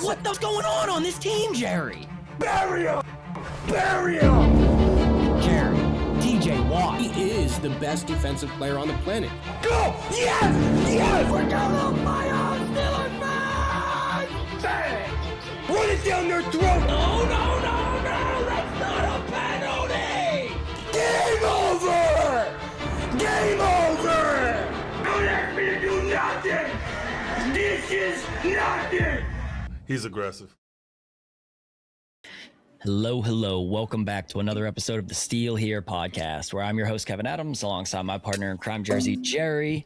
What the fuck's going on this team, Jerry? Bury him! Bury him! Jerry, TJ Watt. He is the best defensive player on the planet. Go! Yes! Yes! We're going to fire! Steelers fans! Bang! Run it down their throat! No! That's not a penalty! Game over! Game over! Don't ask me to do nothing! This is nothing! He's aggressive. Hello. Welcome back to another episode of the Steel Here podcast, where I'm your host, Kevin Adams, alongside my partner in crime, Jersey, Jerry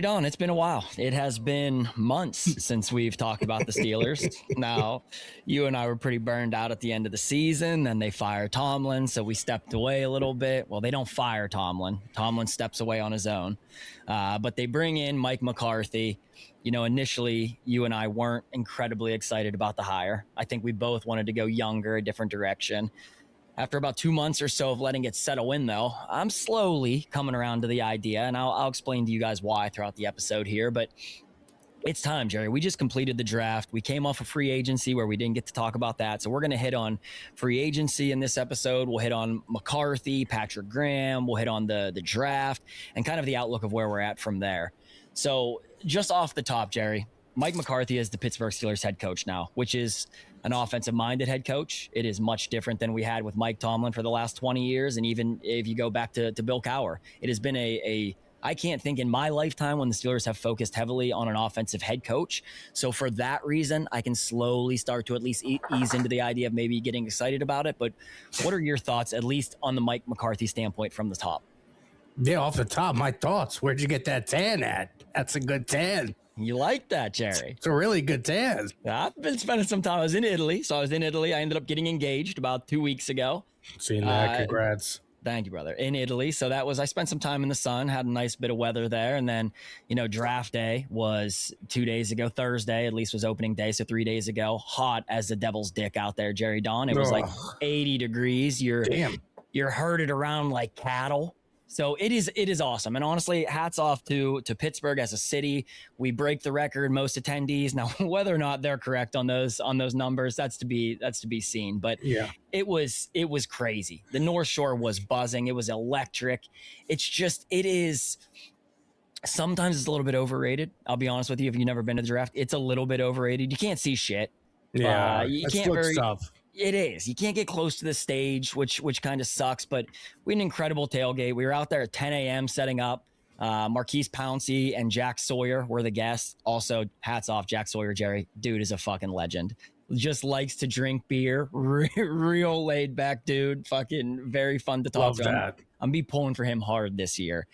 Don. It's been a while. It has been months since we've talked about the Steelers. Now, you and I were pretty burned out at the end of the season. Then they fired Tomlin, so we stepped away a little bit. Well, they don't fire Tomlin. Tomlin steps away on his own. But they bring in Mike McCarthy. You know, initially, you and I weren't incredibly excited about the hire. I think we both wanted to go younger, a different direction. After about 2 months or so of letting it settle in, though, I'm slowly coming around to the idea, and I'll explain to you guys why throughout the episode here. But it's time, Jerry. We just completed the draft. We came off of free agency where we didn't get to talk about that. So we're going to hit on free agency in this episode. We'll hit on McCarthy, Patrick Graham. We'll hit on the draft and kind of the outlook of where we're at from there. So just off the top, Jerry, Mike McCarthy is the Pittsburgh Steelers head coach now, which is an offensive-minded head coach. It is much different than we had with Mike Tomlin for the last 20 years. And even if you go back to Bill Cowher, it has been I can't think in my lifetime when the Steelers have focused heavily on an offensive head coach. So for that reason, I can slowly start to at least ease into the idea of maybe getting excited about it. But what are your thoughts, at least on the Mike McCarthy standpoint from the top? Yeah, off the top, my thoughts. Where'd you get that tan at? That's a good tan. You like that, Jerry? It's a really good tan. I've been spending some time. I was in Italy. I ended up getting engaged about 2 weeks ago. Seeing that, congrats. Thank you, brother. In Italy. So I spent some time in the sun, had a nice bit of weather there. And then, draft day was 2 days ago. Thursday, at least, was opening day. So 3 days ago, hot as the devil's dick out there, Jerry Don. It was like 80 degrees. You're herded around like cattle. So it is awesome. And honestly, hats off to Pittsburgh as a city. We break the record, most attendees. Now, whether or not they're correct on those numbers, that's to be seen. But yeah, it was crazy. The North Shore was buzzing. It was electric. Sometimes it's a little bit overrated. I'll be honest with you. If you've never been to the draft, it's a little bit overrated. You can't see shit. Yeah, you can't very stuff. It is. You can't get close to the stage, which kind of sucks, but we had an incredible tailgate. We were out there at 10 a.m. setting up. Marquise Pouncey and Jack Sawyer were the guests. Also, hats off, Jack Sawyer, Jerry. Dude is a fucking legend. Just likes to drink beer. Real laid back dude. Fucking very fun to talk to. I'm gonna be pulling for him hard this year.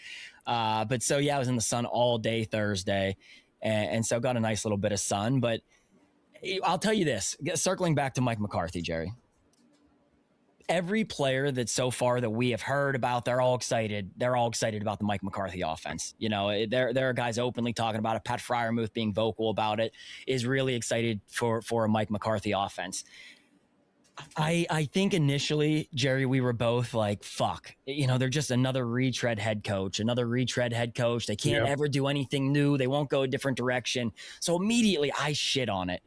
But so, yeah, I was in the sun all day Thursday, and so got a nice little bit of sun, but I'll tell you this, circling back to Mike McCarthy, Jerry. Every player that so far that we have heard about, they're all excited. They're all excited about the Mike McCarthy offense. There are guys openly talking about it. Pat Freiermuth being vocal about it is really excited for a Mike McCarthy offense. I think initially, Jerry, we were both like, fuck, they're just another retread head coach. They can't ever do anything new. They won't go a different direction. So immediately I shit on it.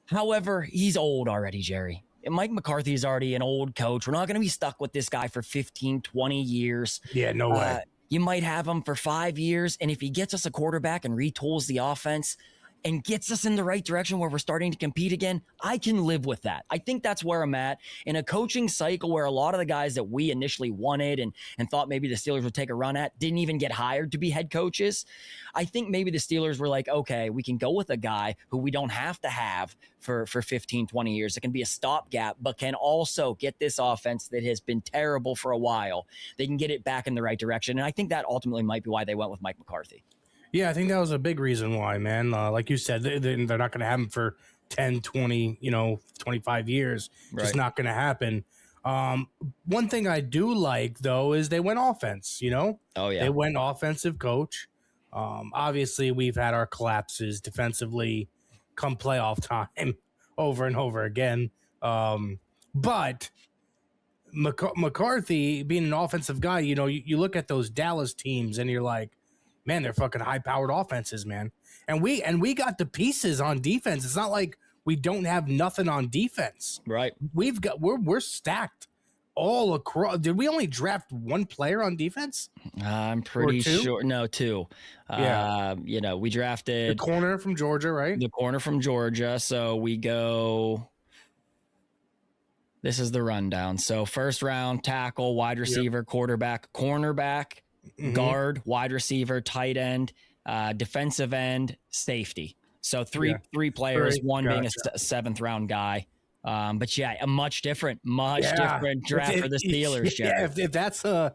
However, he's old already, Jerry. And Mike McCarthy is already an old coach. We're not going to be stuck with this guy for 15, 20 years. Yeah, no way. You might have him for 5 years. And if he gets us a quarterback and retools the offense and gets us in the right direction where we're starting to compete again, I can live with that. I think that's where I'm at in a coaching cycle where a lot of the guys that we initially wanted and thought maybe the Steelers would take a run at didn't even get hired to be head coaches. I think maybe the Steelers were like, okay, we can go with a guy who we don't have to have for 15, 20 years. It can be a stopgap, but can also get this offense that has been terrible for a while. They can get it back in the right direction. And I think that ultimately might be why they went with Mike McCarthy. Yeah, I think that was a big reason why, man. Like you said, they're not going to have him for 10, 20, 25 years. Right. Just not going to happen. One thing I do like, though, is they went offense, Oh, yeah. They went offensive coach. Obviously, we've had our collapses defensively come playoff time over and over again. But McCarthy being an offensive guy, you look at those Dallas teams and you're like, man, they're fucking high-powered offenses, man. And we got the pieces on defense. It's not like we don't have nothing on defense. Right. We're stacked all across. Did we only draft one player on defense? I'm pretty sure. No, two. Yeah. We drafted The corner from Georgia, right? The corner from Georgia. So we go. This is the rundown. So first round, tackle, wide receiver, quarterback, cornerback, guard, wide receiver, tight end, defensive end, safety. So three players, one being a seventh round guy. But yeah, a much different draft for the Steelers. Yeah, if that's a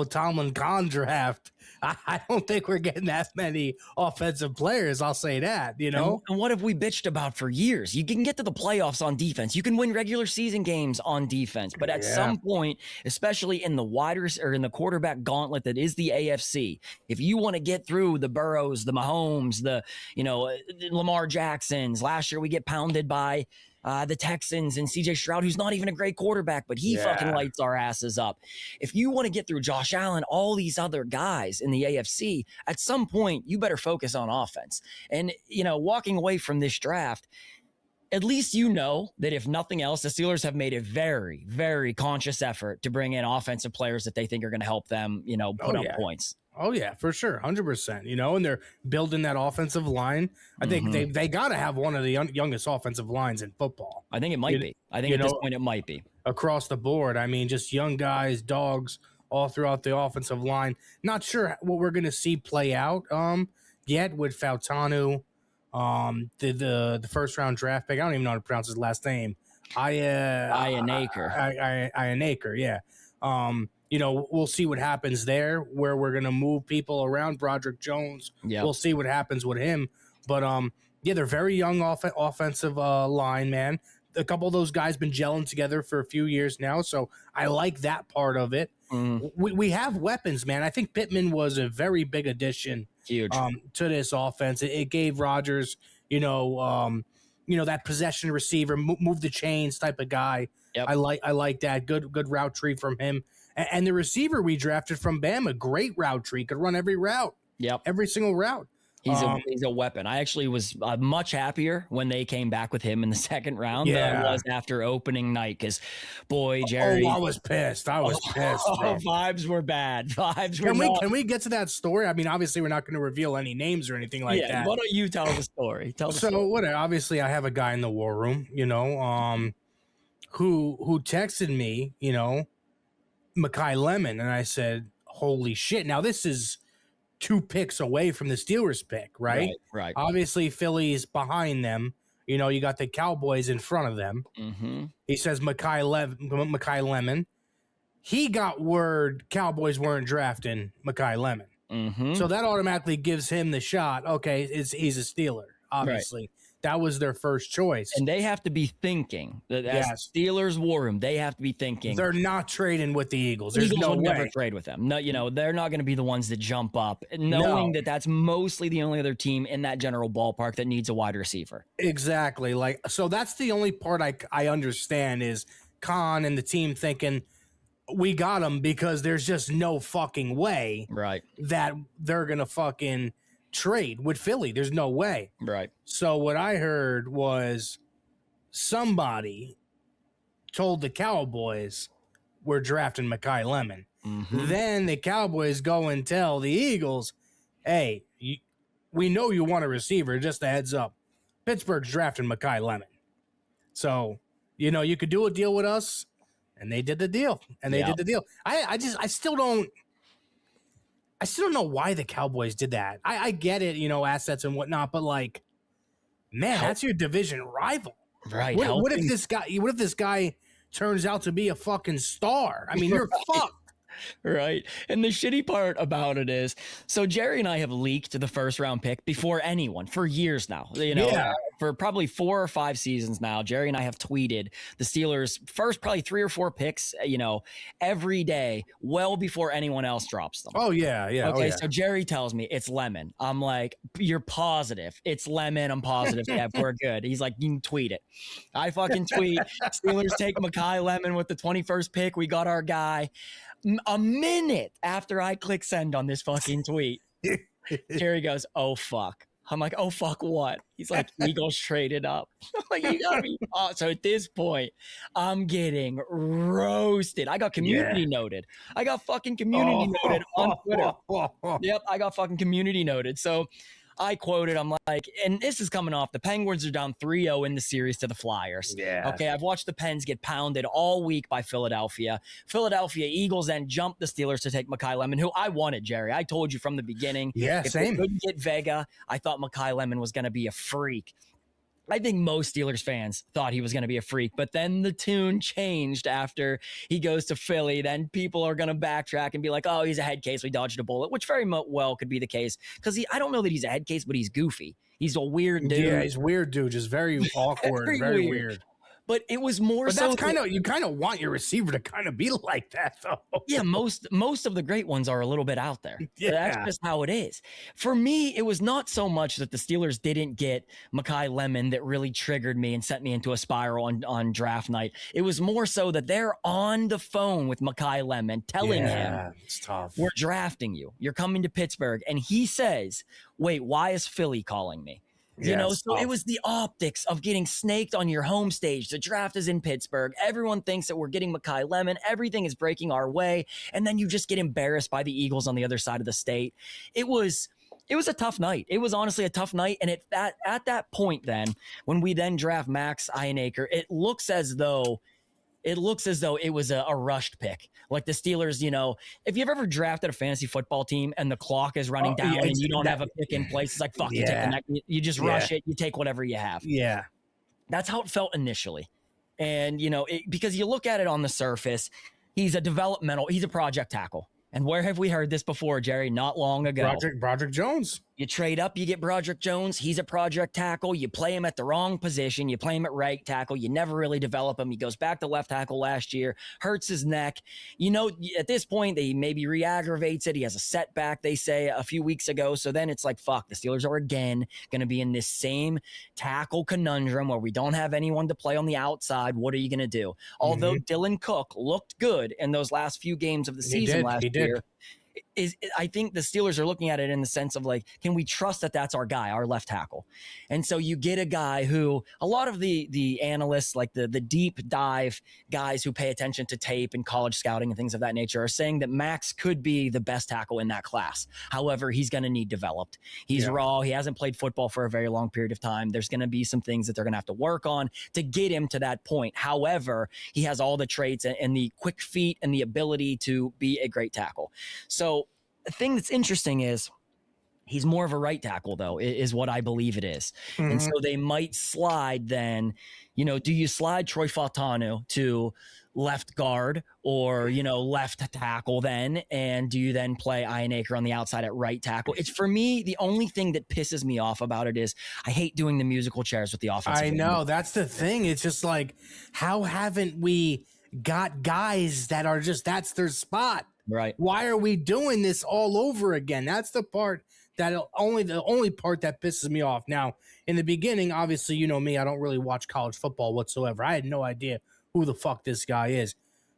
Tomlin Kahn draft, I don't think we're getting that many offensive players. I'll say that. And what have we bitched about for years? You can get to the playoffs on defense. You can win regular season games on defense, but at some point, especially in the in the quarterback gauntlet that is the AFC, if you want to get through the Burrows, the Mahomes, the Lamar Jacksons. Last year we get pounded by the Texans and CJ Stroud, who's not even a great quarterback, but he fucking lights our asses up. If you want to get through Josh Allen, all these other guys in the AFC, at some point, you better focus on offense. And, walking away from this draft, at least that if nothing else, the Steelers have made a very, very conscious effort to bring in offensive players that they think are going to help them, put up points. Oh yeah, for sure. 100%, and they're building that offensive line. I think they got to have one of the youngest offensive lines in football. I think it might be. I think at this point it might be. Across the board. I mean, just young guys, dogs all throughout the offensive line. Not sure what we're going to see play out yet with Fautanu, the first round draft pick. I don't even know how to pronounce his last name. Ianaker, yeah. We'll see what happens there, where we're going to move people around. Broderick Jones, we'll see what happens with him. But, they're very young offensive line, man. A couple of those guys been gelling together for a few years now, so I like that part of it. We have weapons, man. I think Pittman was a very big addition to this offense. It gave Rodgers, that possession receiver, move the chains type of guy. Yep. I like that. Good route tree from him. And the receiver we drafted from Bama, great route tree, could run every route. Yep. Every single route. He's a weapon. I actually was much happier when they came back with him in the second round than I was after opening night. Because, boy, Jerry. I was pissed. Vibes were bad. Can we get to that story? I mean, obviously, we're not going to reveal any names or anything like that. Why don't you tell the story? Whatever. Obviously, I have a guy in the war room, who texted me, Mekhi Lemon, and I said, holy shit. Now, this is 2 picks away from the Steelers pick, right? Right. Obviously, Philly's behind them. You got the Cowboys in front of them. Mm-hmm. He says Mekhi Lemon. He got word Cowboys weren't drafting Mekhi Lemon. Mm-hmm. So that automatically gives him the shot. Okay, he's a Steeler, obviously. Right. That was their first choice. And they have to be thinking that as Steelers war room, they have to be thinking they're not trading with the Eagles. There's no way. Never trade with them. No, they're not going to be the ones that jump up, knowing that that's mostly the only other team in that general ballpark that needs a wide receiver. Exactly. So that's the only part I understand is Khan and the team thinking we got him because there's just no fucking way that they're going to fucking trade with Philly. There's no way. Right. So what I heard was somebody told the Cowboys we're drafting Mekhi Lemon. Mm-hmm. Then the Cowboys go and tell the Eagles, hey, we know you want a receiver, just a heads up. Pittsburgh's drafting Mekhi Lemon. So, you could do a deal with us, and they did the deal. I still don't know why the Cowboys did that. I get it, assets and whatnot, but man, that's your division rival. Right. What if this guy turns out to be a fucking star? I mean, you're fucked. Right. And the shitty part about it is, so Jerry and I have leaked the first round pick before anyone for years now, for probably 4 or 5 seasons now. Jerry and I have tweeted the Steelers first, probably 3 or 4 picks, every day, well before anyone else drops them. Oh yeah. Yeah. Okay. So Jerry tells me it's Lemon. I'm like, you're positive it's Lemon? I'm positive. Yeah, we're good. He's like, you can tweet it. I fucking tweet Steelers take Mekhi Lemon with the 21st pick. We got our guy. A minute after I click send on this fucking tweet, Jerry goes, oh, fuck. I'm like, oh, fuck what? He's like, Eagles traded up. I'm like, you gotta be. So at this point, I'm getting roasted. I got community noted. I got fucking community noted on Twitter. Yep, I got fucking community noted. So I quoted, I'm like, and this is coming off, the Penguins are down 3-0 in the series to the Flyers. Yeah. Okay, I've watched the Pens get pounded all week by Philadelphia. Philadelphia Eagles then jumped the Steelers to take Makai Lemon, who I wanted, Jerry. I told you from the beginning. Yeah, if same. they couldn't get Vega, I thought Makai Lemon was going to be a freak. I think most Steelers fans thought he was going to be a freak, but then the tune changed after he goes to Philly. Then people are going to backtrack and be like, oh, he's a head case. We dodged a bullet, which very well could be the case because I don't know that he's a head case, but he's goofy. He's a weird dude. Yeah, he's weird, dude. Just very awkward, very weird. But it was more but so. That's kind of, you kind of want your receiver to kind of be like that, though. Yeah, most of the great ones are a little bit out there. Yeah. That's just how it is. For me, it was not so much that the Steelers didn't get Makai Lemon that really triggered me and sent me into a spiral on draft night. It was more so that they're on the phone with Makai Lemon telling him, it's tough. we're drafting you. You're coming to Pittsburgh. And he says, wait, why is Philly calling me? You know, so it was the optics of getting snaked on your home stage. The draft is in Pittsburgh. Everyone thinks that we're getting Makai Lemon. Everything is breaking our way. And then you just get embarrassed by the Eagles on the other side of the state. It was a tough night. It was honestly a tough night. And at that point then, when we then draft Max Ironacre, it looks as though it was a rushed pick. Like the Steelers, you know, if you've ever drafted a fantasy football team and the clock is running down and you don't have a pick in place, it's like, fuck, you take the next, you just rush it. You take whatever you have. Yeah. That's how it felt initially. And, you know, because you look at it on the surface, he's a project tackle. And where have we heard this before, Jerry? Not long ago. Broderick Jones. You trade up, you get Broderick Jones. He's a project tackle. You play him at the wrong position. You play him at right tackle. You never really develop him. He goes back to left tackle last year, hurts his neck. You know, at this point, they maybe re-aggravates it. He has a setback, they say, a few weeks ago. So then it's like, fuck, the Steelers are again going to be in this same tackle conundrum where we don't have anyone to play on the outside. What are you going to do? Although Dylan Cook looked good in those last few games of the season last year, I think the Steelers are looking at it in the sense of like, can we trust that that's our guy, our left tackle? And so you get a guy who a lot of the analysts, like the deep dive guys who pay attention to tape and college scouting and things of that nature, are saying that Max could be the best tackle in that class. However, he's going to need developed. He's raw. He hasn't played football for a very long period of time. There's going to be some things that they're going to have to work on to get him to that point. However, he has all the traits and the quick feet and the ability to be a great tackle. So the thing that's interesting is he's more of a right tackle, though, is what I believe it is. And so they might slide then, you know, do you slide Troy Fautanu to left guard or, you know, left tackle then? And do you then play Ironacre on the outside at right tackle? It's, for me, the only thing that pisses me off about it is I hate doing the musical chairs with the offensive. I know. That's the thing. It's just like, how haven't we got guys that are just, that's their spot? Right. Why are we doing this all over again? That's the part that the only part that pisses me off. Now, in the beginning, obviously, you know me, I don't really watch college football whatsoever. I had no idea who the fuck this guy is.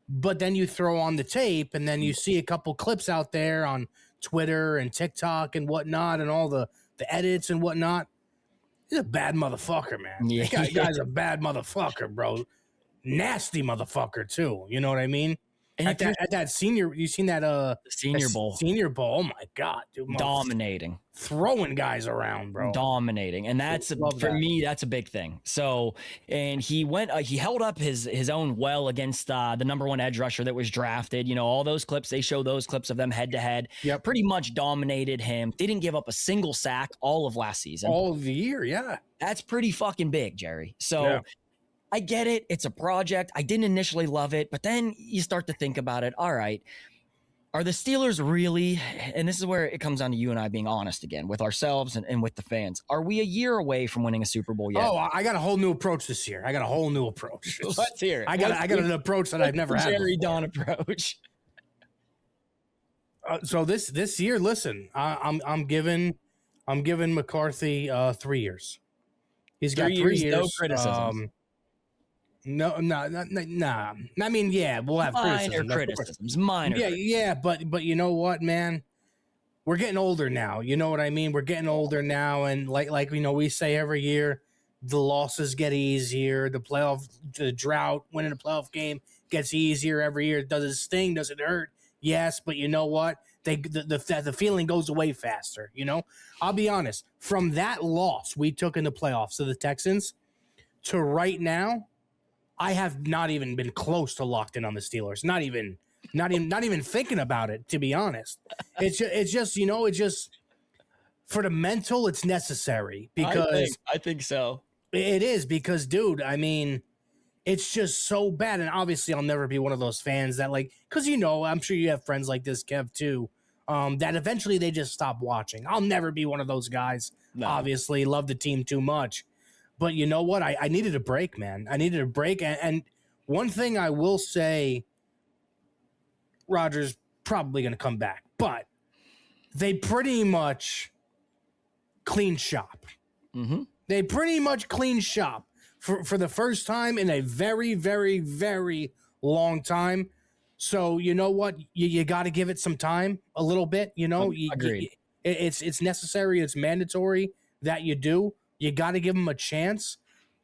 But then you throw on the tape and then you see a couple clips out there on Twitter and TikTok and whatnot and all the edits and whatnot. He's a bad motherfucker, man. Yeah. This guy's a bad motherfucker, bro. Nasty motherfucker, too. You know what I mean? At that senior, you seen that Senior Bowl? Senior Bowl, oh my god, dude, Dominating, throwing guys around, bro. Dominating, and that's for me. That's a big thing. So, and he went, he held up his own well against the number one edge rusher that was drafted. You know, all those clips, they show those clips of them head to head. Yep. Pretty much dominated him. Didn't give up a single sack all of last season, all of the year. Yeah, that's pretty fucking big, Jerry. So. Yeah. I get it. It's a project. I didn't initially love it, but then you start to think about it. All right. Are the Steelers really, and this is where it comes down to you and I being honest again with ourselves and with the fans. Are we a year away from winning a Super Bowl yet? Oh, I got a whole new approach this year. I got a whole new approach. Let's hear it. I got an approach that I've never had. Jerry Don approach. So this year, listen, I'm giving McCarthy 3 years. He's got 3 years. No criticism. No. I mean, yeah, we'll have minor criticisms. Minor. Yeah, but you know what, man? we're getting older now. You know what I mean? We're getting older now, and like we say every year, the losses get easier. The drought, winning a playoff game gets easier every year. Does it sting? Does it hurt? Yes, but you know what? The feeling goes away faster. I'll be honest. From that loss we took in the playoffs to the Texans to right now, I have not even been close to locked in on the Steelers. Not even thinking about it, to be honest. It's just for the mental, it's necessary because I think so. It is because, dude, I mean, it's just so bad. And obviously I'll never be one of those fans that because I'm sure you have friends like this, Kev, too, that eventually they just stop watching. I'll never be one of those guys. No. Obviously love the team too much. But you know what? I needed a break, man. I needed a break. And one thing I will say, Rodgers probably going to come back, but they pretty much clean shop. Mm-hmm. They pretty much clean shop for the first time in a very, very, very long time. So you know what? You got to give it some time, a little bit. Agreed. It's necessary. It's mandatory that you do. You got to give them a chance.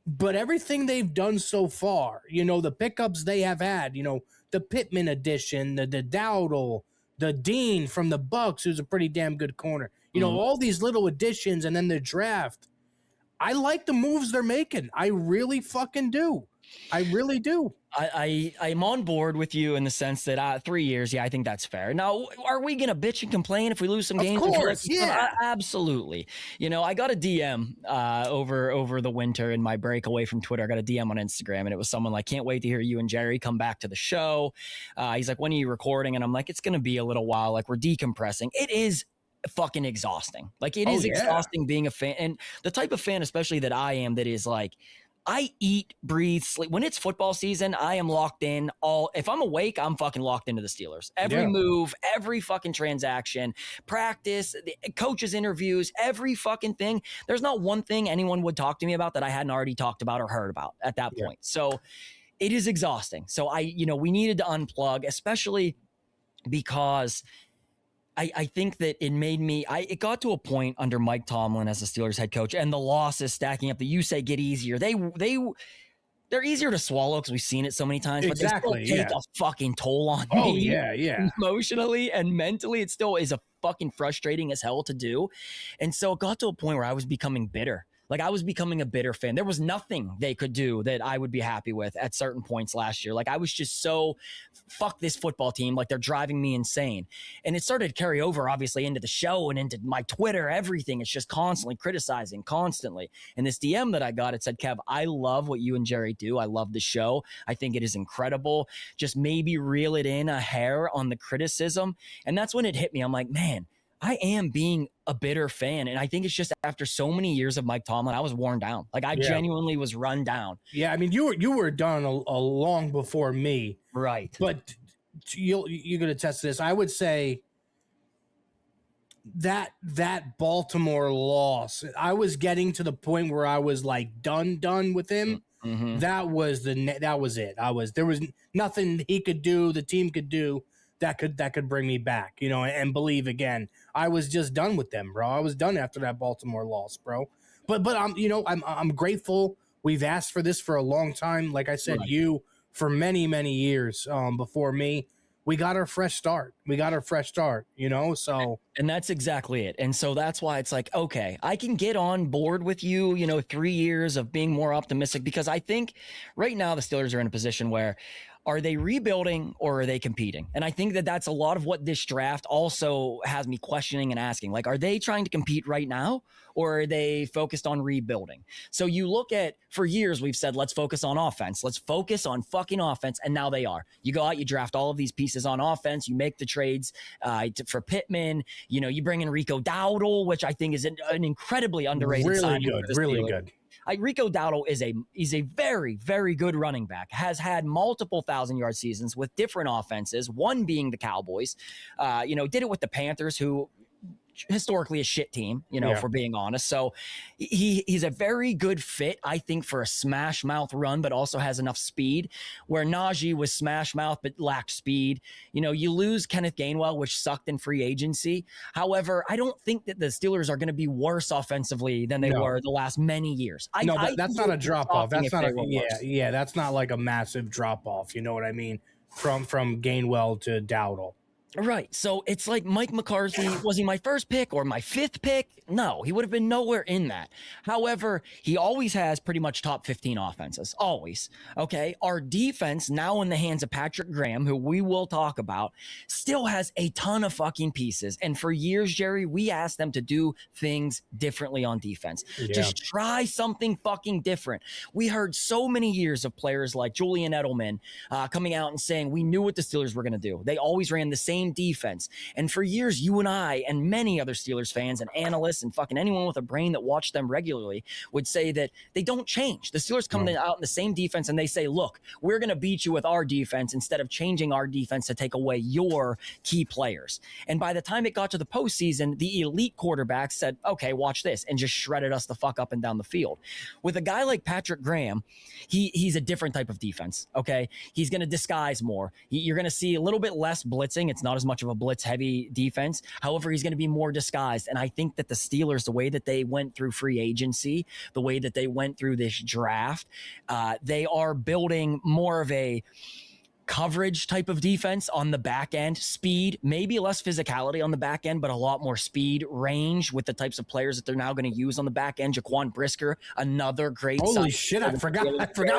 But everything they've done so far, the pickups they have had, the Pittman addition, the Dowdle, the Dean from the Bucks, who's a pretty damn good corner. All these little additions, and then the draft. I like the moves they're making. I really fucking do. I really do. I'm on board with you in the sense that 3 years, I think that's fair. Now, are we going to bitch and complain if we lose some games? Of course, yeah. Absolutely. I got a DM over the winter in my break away from Twitter. I got a DM on Instagram, and it was someone like, can't wait to hear you and Jerry come back to the show. He's like, when are you recording? And I'm like, it's going to be a little while. Like, we're decompressing. It is fucking exhausting. Like, it is exhausting being a fan. And the type of fan, especially that I am, that is like, I eat, breathe, sleep. When it's football season, I am locked in. If I'm awake, I'm fucking locked into the Steelers. Every move, every fucking transaction, practice, the coaches' interviews, every fucking thing. There's not one thing anyone would talk to me about that I hadn't already talked about or heard about at that point. So it is exhausting. So we needed to unplug, especially because I think that it made me, it got to a point under Mike Tomlin as the Steelers head coach, and the losses stacking up that you say get easier. They're easier to swallow because we've seen it so many times, but they still take a fucking toll on me. Yeah. Emotionally and mentally, it still is a fucking frustrating as hell to do. And so it got to a point where I was becoming bitter. Like, I was becoming a bitter fan. There was nothing they could do that I would be happy with at certain points last year. Like, I was just so, fuck this football team. Like, they're driving me insane. And it started to carry over, obviously, into the show and into my Twitter, everything. It's just constantly criticizing, constantly. And this DM that I got, it said, Kev, I love what you and Jerry do. I love the show. I think it is incredible. Just maybe reel it in a hair on the criticism. And that's when it hit me. I'm like, man, I am being a bitter fan. And I think it's just after so many years of Mike Tomlin, I was worn down. Like, I genuinely was run down. Yeah, I mean, you were done a long before me. Right. But you could attest to this. I would say that Baltimore loss, I was getting to the point where I was like done with him. Mm-hmm. That was it. There was nothing he could do, the team could do that could bring me back, and believe again. I was just done with them, bro. I was done after that Baltimore loss, bro. But I'm grateful. We've asked for this for a long time. Like I said, you for many, many years before me. We got our fresh start. So. And that's exactly it. And so that's why it's like, okay, I can get on board with you, 3 years of being more optimistic, because I think right now the Steelers are in a position where, are they rebuilding or are they competing? And I think that that's a lot of what this draft also has me questioning and asking. Like, are they trying to compete right now, or are they focused on rebuilding? So you look at, for years we've said, let's focus on offense. Let's focus on fucking offense. And now they are. You go out, you draft all of these pieces on offense. You make the trades for Pittman. You bring in Rico Dowdle, which I think is an incredibly underrated signing. Really good. Rico Dowdle is a very, very good running back, has had multiple 1,000-yard seasons with different offenses, one being the Cowboys. Did it with the Panthers, who historically a shit team, if we're being honest. So he's a very good fit, I think, for a smash mouth run, but also has enough speed, where Najee was smash mouth but lacked speed. You lose Kenneth Gainwell, which sucked in free agency. However, I don't think that the Steelers are going to be worse offensively than they were the last many years. That's not a drop off. That's not that's not like a massive drop off. You know what I mean? From Gainwell to Dowdle. Right. So it's like Mike McCarthy, was he my first pick or my fifth pick? No, he would have been nowhere in that. However, he always has pretty much top 15 offenses. Always. Okay. Our defense, now in the hands of Patrick Graham, who we will talk about, still has a ton of fucking pieces. And for years, Jerry, we asked them to do things differently on defense. Yeah. Just try something fucking different. We heard so many years of players like Julian Edelman coming out and saying, we knew what the Steelers were going to do. They always ran the same defense. And for years, you and I and many other Steelers fans and analysts and fucking anyone with a brain that watched them regularly would say that they don't change. The Steelers come out in the same defense and they say, look, we're going to beat you with our defense instead of changing our defense to take away your key players. And by the time it got to the postseason, the elite quarterbacks said, okay, watch this, and just shredded us the fuck up and down the field. With a guy like Patrick Graham, he's a different type of defense. Okay. He's going to disguise more. You're going to see a little bit less blitzing. It's not as much of a blitz heavy defense. However, he's going to be more disguised. And I think that the Steelers, the way that they went through free agency, the way that they went through this draft, they are building more of a coverage type of defense on the back end, speed, maybe less physicality on the back end, but a lot more speed, range with the types of players that they're now going to use on the back end. Jaquan Brisker, another great. Holy shit. I forgot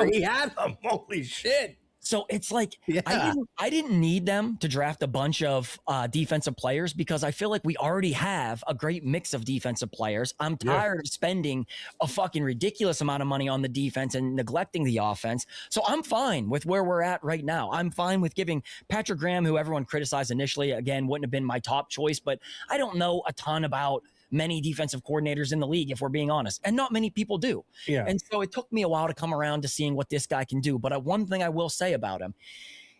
we had them. Holy shit. So it's like, I didn't need them to draft a bunch of defensive players because I feel like we already have a great mix of defensive players. I'm tired of spending a fucking ridiculous amount of money on the defense and neglecting the offense. So I'm fine with where we're at right now. I'm fine with giving Patrick Graham, who everyone criticized initially, again, wouldn't have been my top choice, but I don't know a ton about many defensive coordinators in the league, if we're being honest, and not many people do. Yeah. And so it took me a while to come around to seeing what this guy can do. But one thing I will say about him,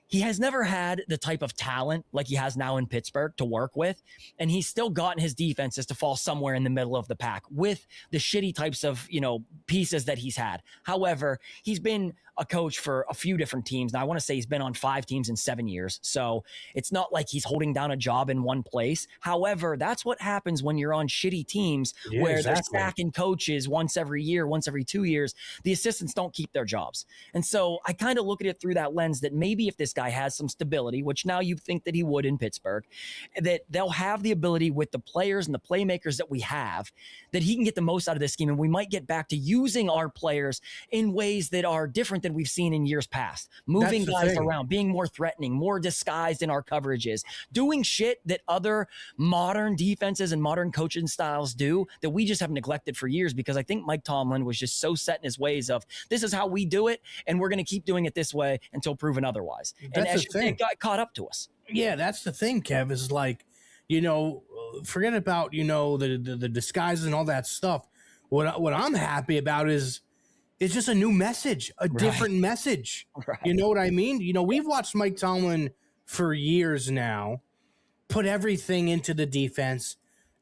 he has never had the type of talent like he has now in Pittsburgh to work with. And he's still gotten his defenses to fall somewhere in the middle of the pack with the shitty types of, pieces that he's had. However, he's been a coach for a few different teams. Now, I want to say he's been on 5 teams in 7 years. So it's not like he's holding down a job in one place. However, that's what happens when you're on shitty teams where they're stacking coaches once every year, once every 2 years. The assistants don't keep their jobs. And so I kind of look at it through that lens that maybe if this guy has some stability, which now you think that he would in Pittsburgh, that they'll have the ability with the players and the playmakers that we have, that he can get the most out of this scheme. And we might get back to using our players in ways that are different than we've seen in years past, moving guys around, being more threatening, more disguised in our coverages, doing shit that other modern defenses and modern coaching styles do that we just have neglected for years, because I think Mike Tomlin was just so set in his ways of, this is how we do it, and we're going to keep doing it this way until proven otherwise. It got caught up to us. Yeah, that's the thing, Kev, is like, forget about, the disguises and all that stuff. What I'm happy about is just a new message, a different message. Right. You know what I mean? We've watched Mike Tomlin for years now put everything into the defense.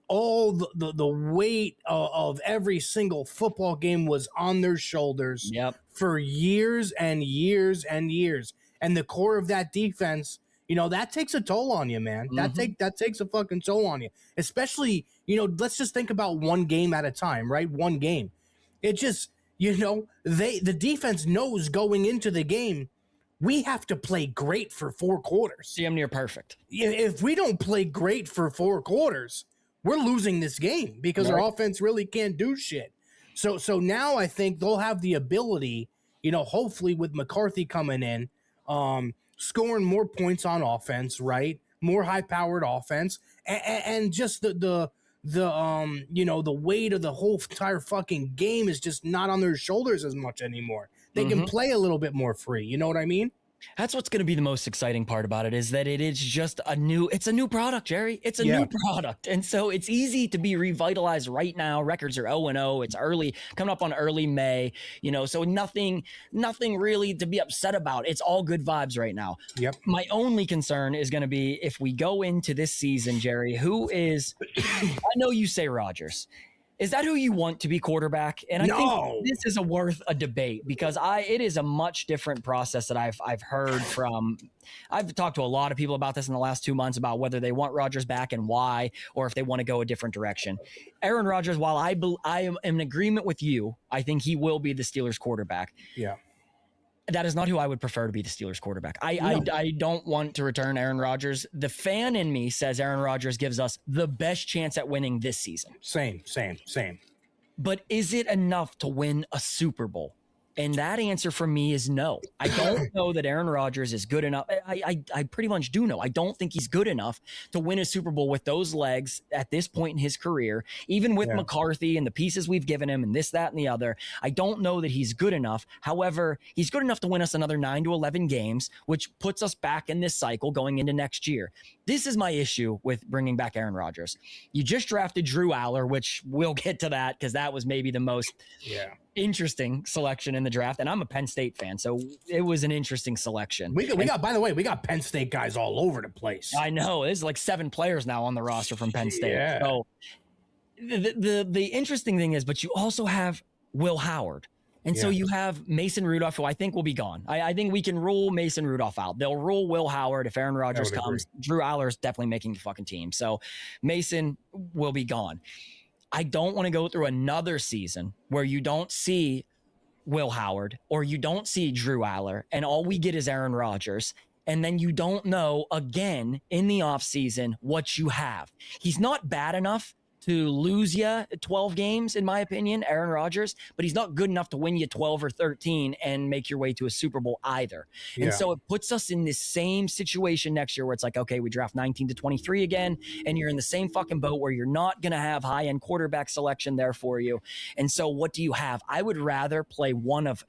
All the weight of every single football game was on their shoulders for years and years and years. And the core of that defense, that takes a toll on you, man. Mm-hmm. That takes a fucking toll on you. Especially, let's just think about one game at a time, right? One game. It just, the defense knows going into the game, we have to play great for 4 quarters. Damn near perfect. If we don't play great for 4 quarters, we're losing this game because our offense really can't do shit. So now I think they'll have the ability, hopefully with McCarthy coming in, scoring more points on offense, right? More high-powered offense, and just the weight of the whole entire fucking game is just not on their shoulders as much anymore. They can play a little bit more free. You know what I mean? That's what's going to be the most exciting part about it, is that it's a new product, Jerry. It's a new product. And so it's easy to be revitalized right now. Records are 0-0. It's early, coming up on early May, so nothing really to be upset about. It's all good vibes right now. Yep. My only concern is going to be if we go into this season, Jerry, I know you say Rodgers. Is that who you want to be quarterback? And I think this is worth a debate, because it is a much different process that I've heard from. I've talked to a lot of people about this in the last 2 months about whether they want Rodgers back and why, or if they want to go a different direction. Aaron Rodgers, while I am in agreement with you, I think he will be the Steelers quarterback. Yeah. That is not who I would prefer to be the Steelers quarterback. I don't want to return Aaron Rodgers. The fan in me says Aaron Rodgers gives us the best chance at winning this season. Same. But is it enough to win a Super Bowl? And that answer for me is no. I don't know that Aaron Rodgers is good enough. I pretty much do know. I don't think he's good enough to win a Super Bowl with those legs at this point in his career, even with McCarthy and the pieces we've given him and this, that, and the other. I don't know that he's good enough. However, he's good enough to win us another 9 to 11 games, which puts us back in this cycle going into next year. This is my issue with bringing back Aaron Rodgers. You just drafted Drew Aller, which we'll get to that because that was maybe the most interesting selection in the draft. And I'm a Penn State fan, so it was an interesting selection. We got, by the way, we got Penn State guys all over the place. I know. There's like 7 players now on the roster from Penn State. Yeah. So the interesting thing is, but you also have Will Howard. And so you have Mason Rudolph, who I think will be gone. I think we can rule Mason Rudolph out. They'll rule Will Howard if Aaron Rodgers comes. Agree. Drew Aller is definitely making the fucking team. So Mason will be gone. I don't want to go through another season where you don't see Will Howard or you don't see Drew Aller and all we get is Aaron Rodgers. And then you don't know again in the offseason what you have. He's not bad enough to lose you 12 games, in my opinion, Aaron Rodgers, but he's not good enough to win you 12 or 13 and make your way to a Super Bowl either. Yeah. And so it puts us in this same situation next year where it's like, okay, we draft 19 to 23 again, and you're in the same fucking boat where you're not going to have high-end quarterback selection there for you. And so what do you have? I would rather play one of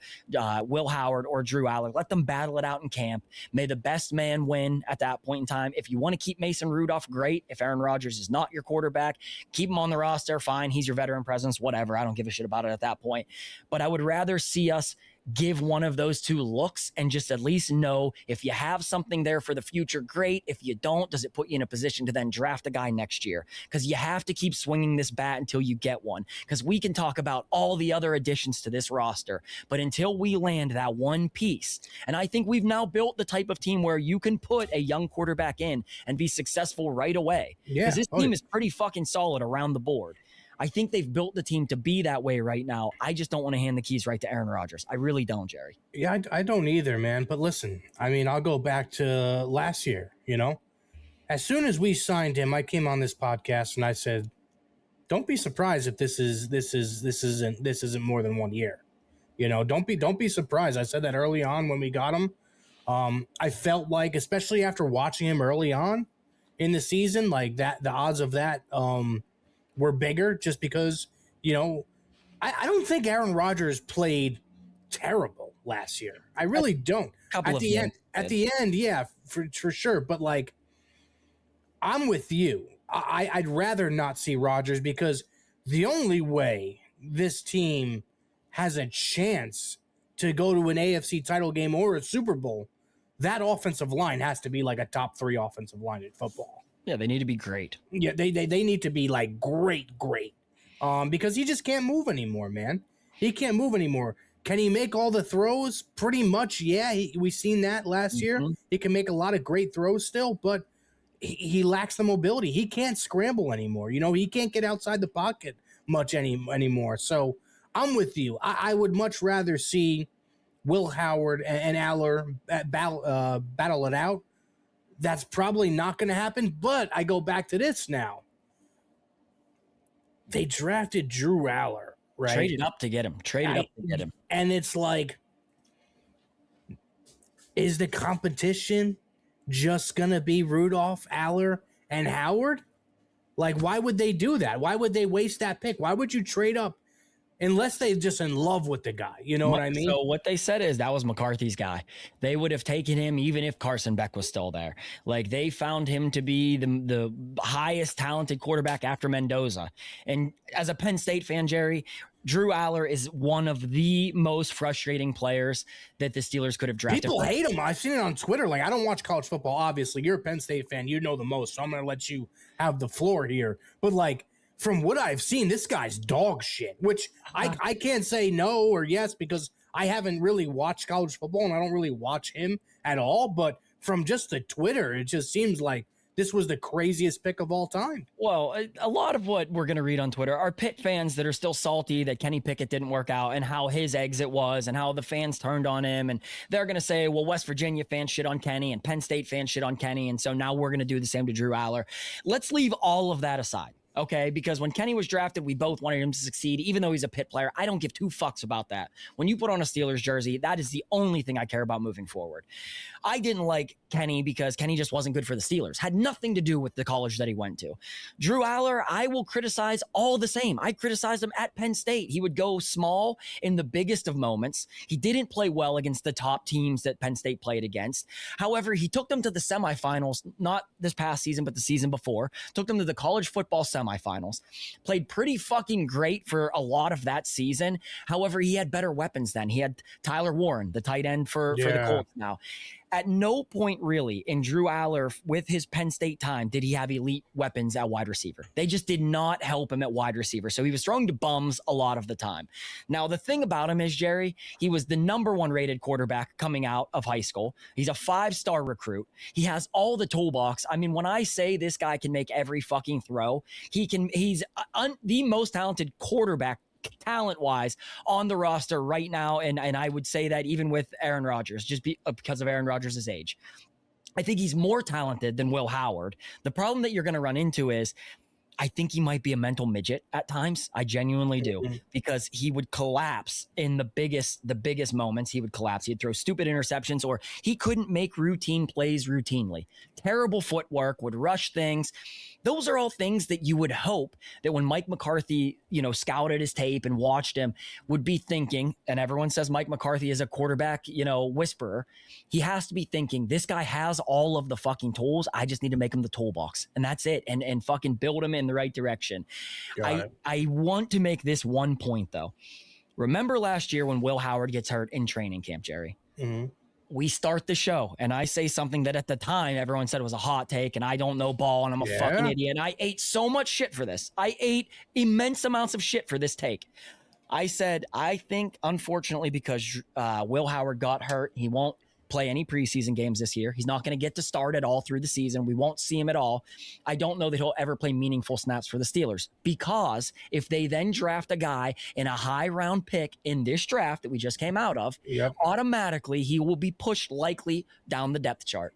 Will Howard or Drew Aller. Let them battle it out in camp. May the best man win at that point in time. If you want to keep Mason Rudolph, great. If Aaron Rodgers is not your quarterback, keep him on the roster, fine. He's your veteran presence, whatever. I don't give a shit about it at that point. But I would rather see us give one of those two looks and just at least know if you have something there for the future, great. If you don't, does it put you in a position to then draft a guy next year? Because you have to keep swinging this bat until you get one. Because we can talk about all the other additions to this roster, but until we land that one piece, and I think we've now built the type of team where you can put a young quarterback in and be successful right away. Because this team is pretty fucking solid around the board. I think they've built the team to be that way right now. I just don't want to hand the keys right to Aaron Rodgers. I really don't, Jerry. Yeah, I don't either, man. But listen, I mean, I'll go back to last year, As soon as we signed him, I came on this podcast and I said, don't be surprised if this isn't more than 1 year. Don't be surprised. I said that early on when we got him. I felt like, especially after watching him early on in the season, like that, the odds of that were bigger just because, I don't think Aaron Rodgers played terrible last year. I really don't. At the end, yeah, for sure. But like, I'm with you. I'd rather not see Rodgers because the only way this team has a chance to go to an AFC title game or a Super Bowl, that offensive line has to be like a top 3 offensive line in football. Yeah, they need to be great. Yeah, they need to be like great. Because he just can't move anymore, man. He can't move anymore. Can he make all the throws? Pretty much, yeah. We've seen that last year. He can make a lot of great throws still, but he lacks the mobility. He can't scramble anymore. He can't get outside the pocket much anymore. So I'm with you. I would much rather see Will Howard and Aller battle it out. That's probably not going to happen, but I go back to this now. They drafted Drew Aller, right? Traded up to get him. And it's like, is the competition just going to be Rudolph, Aller, and Howard? Like, why would they do that? Why would they waste that pick? Why would you trade up unless they're just in love with the guy. You know what I mean? So what they said is that was McCarthy's guy. They would have taken him even if Carson Beck was still there. Like, they found him to be the highest talented quarterback after Mendoza. And as a Penn State fan, Jerry, Drew Aller is one of the most frustrating players that the Steelers could have drafted. People hate him. I've seen it on Twitter. Like, I don't watch college football, obviously. You're a Penn State fan. You know the most, so I'm going to let you have the floor here. But, like, from what I've seen, this guy's dog shit, which I can't say no or yes because I haven't really watched college football and I don't really watch him at all. But from just the Twitter, it just seems like this was the craziest pick of all time. Well, a lot of what we're going to read on Twitter are Pitt fans that are still salty that Kenny Pickett didn't work out and how his exit was and how the fans turned on him. And they're going to say, well, West Virginia fans shit on Kenny and Penn State fans shit on Kenny. And so now we're going to do the same to Drew Aller. Let's leave all of that aside. Okay, because when Kenny was drafted, we both wanted him to succeed, even though he's a Pitt player. I don't give two fucks about that. When you put on a Steelers jersey, that is the only thing I care about moving forward. I didn't like Kenny because Kenny just wasn't good for the Steelers. Had nothing to do with the college that he went to. Drew Aller, I will criticize all the same. I criticized him at Penn State. He would go small in the biggest of moments. He didn't play well against the top teams that Penn State played against. However, he took them to the semifinals, not this past season, but the season before. Took them to the college football semifinals, played pretty fucking great for a lot of that season. However, he had better weapons then. He had Tyler Warren, the tight end for the Colts now. At no point really in Drew Aller with his Penn State time did he have elite weapons at wide receiver. They just did not help him at wide receiver. So he was throwing to bums a lot of the time. Now, the thing about him is, Jerry, he was the #1 rated quarterback coming out of high school. He's a 5-star recruit. He has all the toolbox. I mean, when I say this guy can make every fucking throw, he's the most talented quarterback talent-wise on the roster right now, and I would say that even with Aaron Rodgers, just because of Aaron Rodgers' age. I think he's more talented than Will Howard. The problem that you're going to run into is I think he might be a mental midget at times. I genuinely do, because he would collapse in the biggest moments. He would collapse. He'd throw stupid interceptions, or he couldn't make routine plays routinely. Terrible footwork, would rush things. Those are all things that you would hope that when Mike McCarthy, scouted his tape and watched him, would be thinking, and everyone says Mike McCarthy is a quarterback, whisperer. He has to be thinking, this guy has all of the fucking tools. I just need to make him the toolbox, and that's it. And fucking build him in the right direction. I want to make this one point though. Remember last year when Will Howard gets hurt in training camp, Jerry? Mm-hmm. We start the show and I say something that at the time everyone said was a hot take and I don't know ball and I'm a fucking idiot. And I ate so much shit for this. I ate immense amounts of shit for this take. I said, I think unfortunately because Will Howard got hurt, he won't play any preseason games this year. He's not going to get to start at all through the season. We won't see him at all. I don't know that he'll ever play meaningful snaps for the Steelers, because if they then draft a guy in a high round pick in this draft that we just came out of, automatically he will be pushed likely down the depth chart.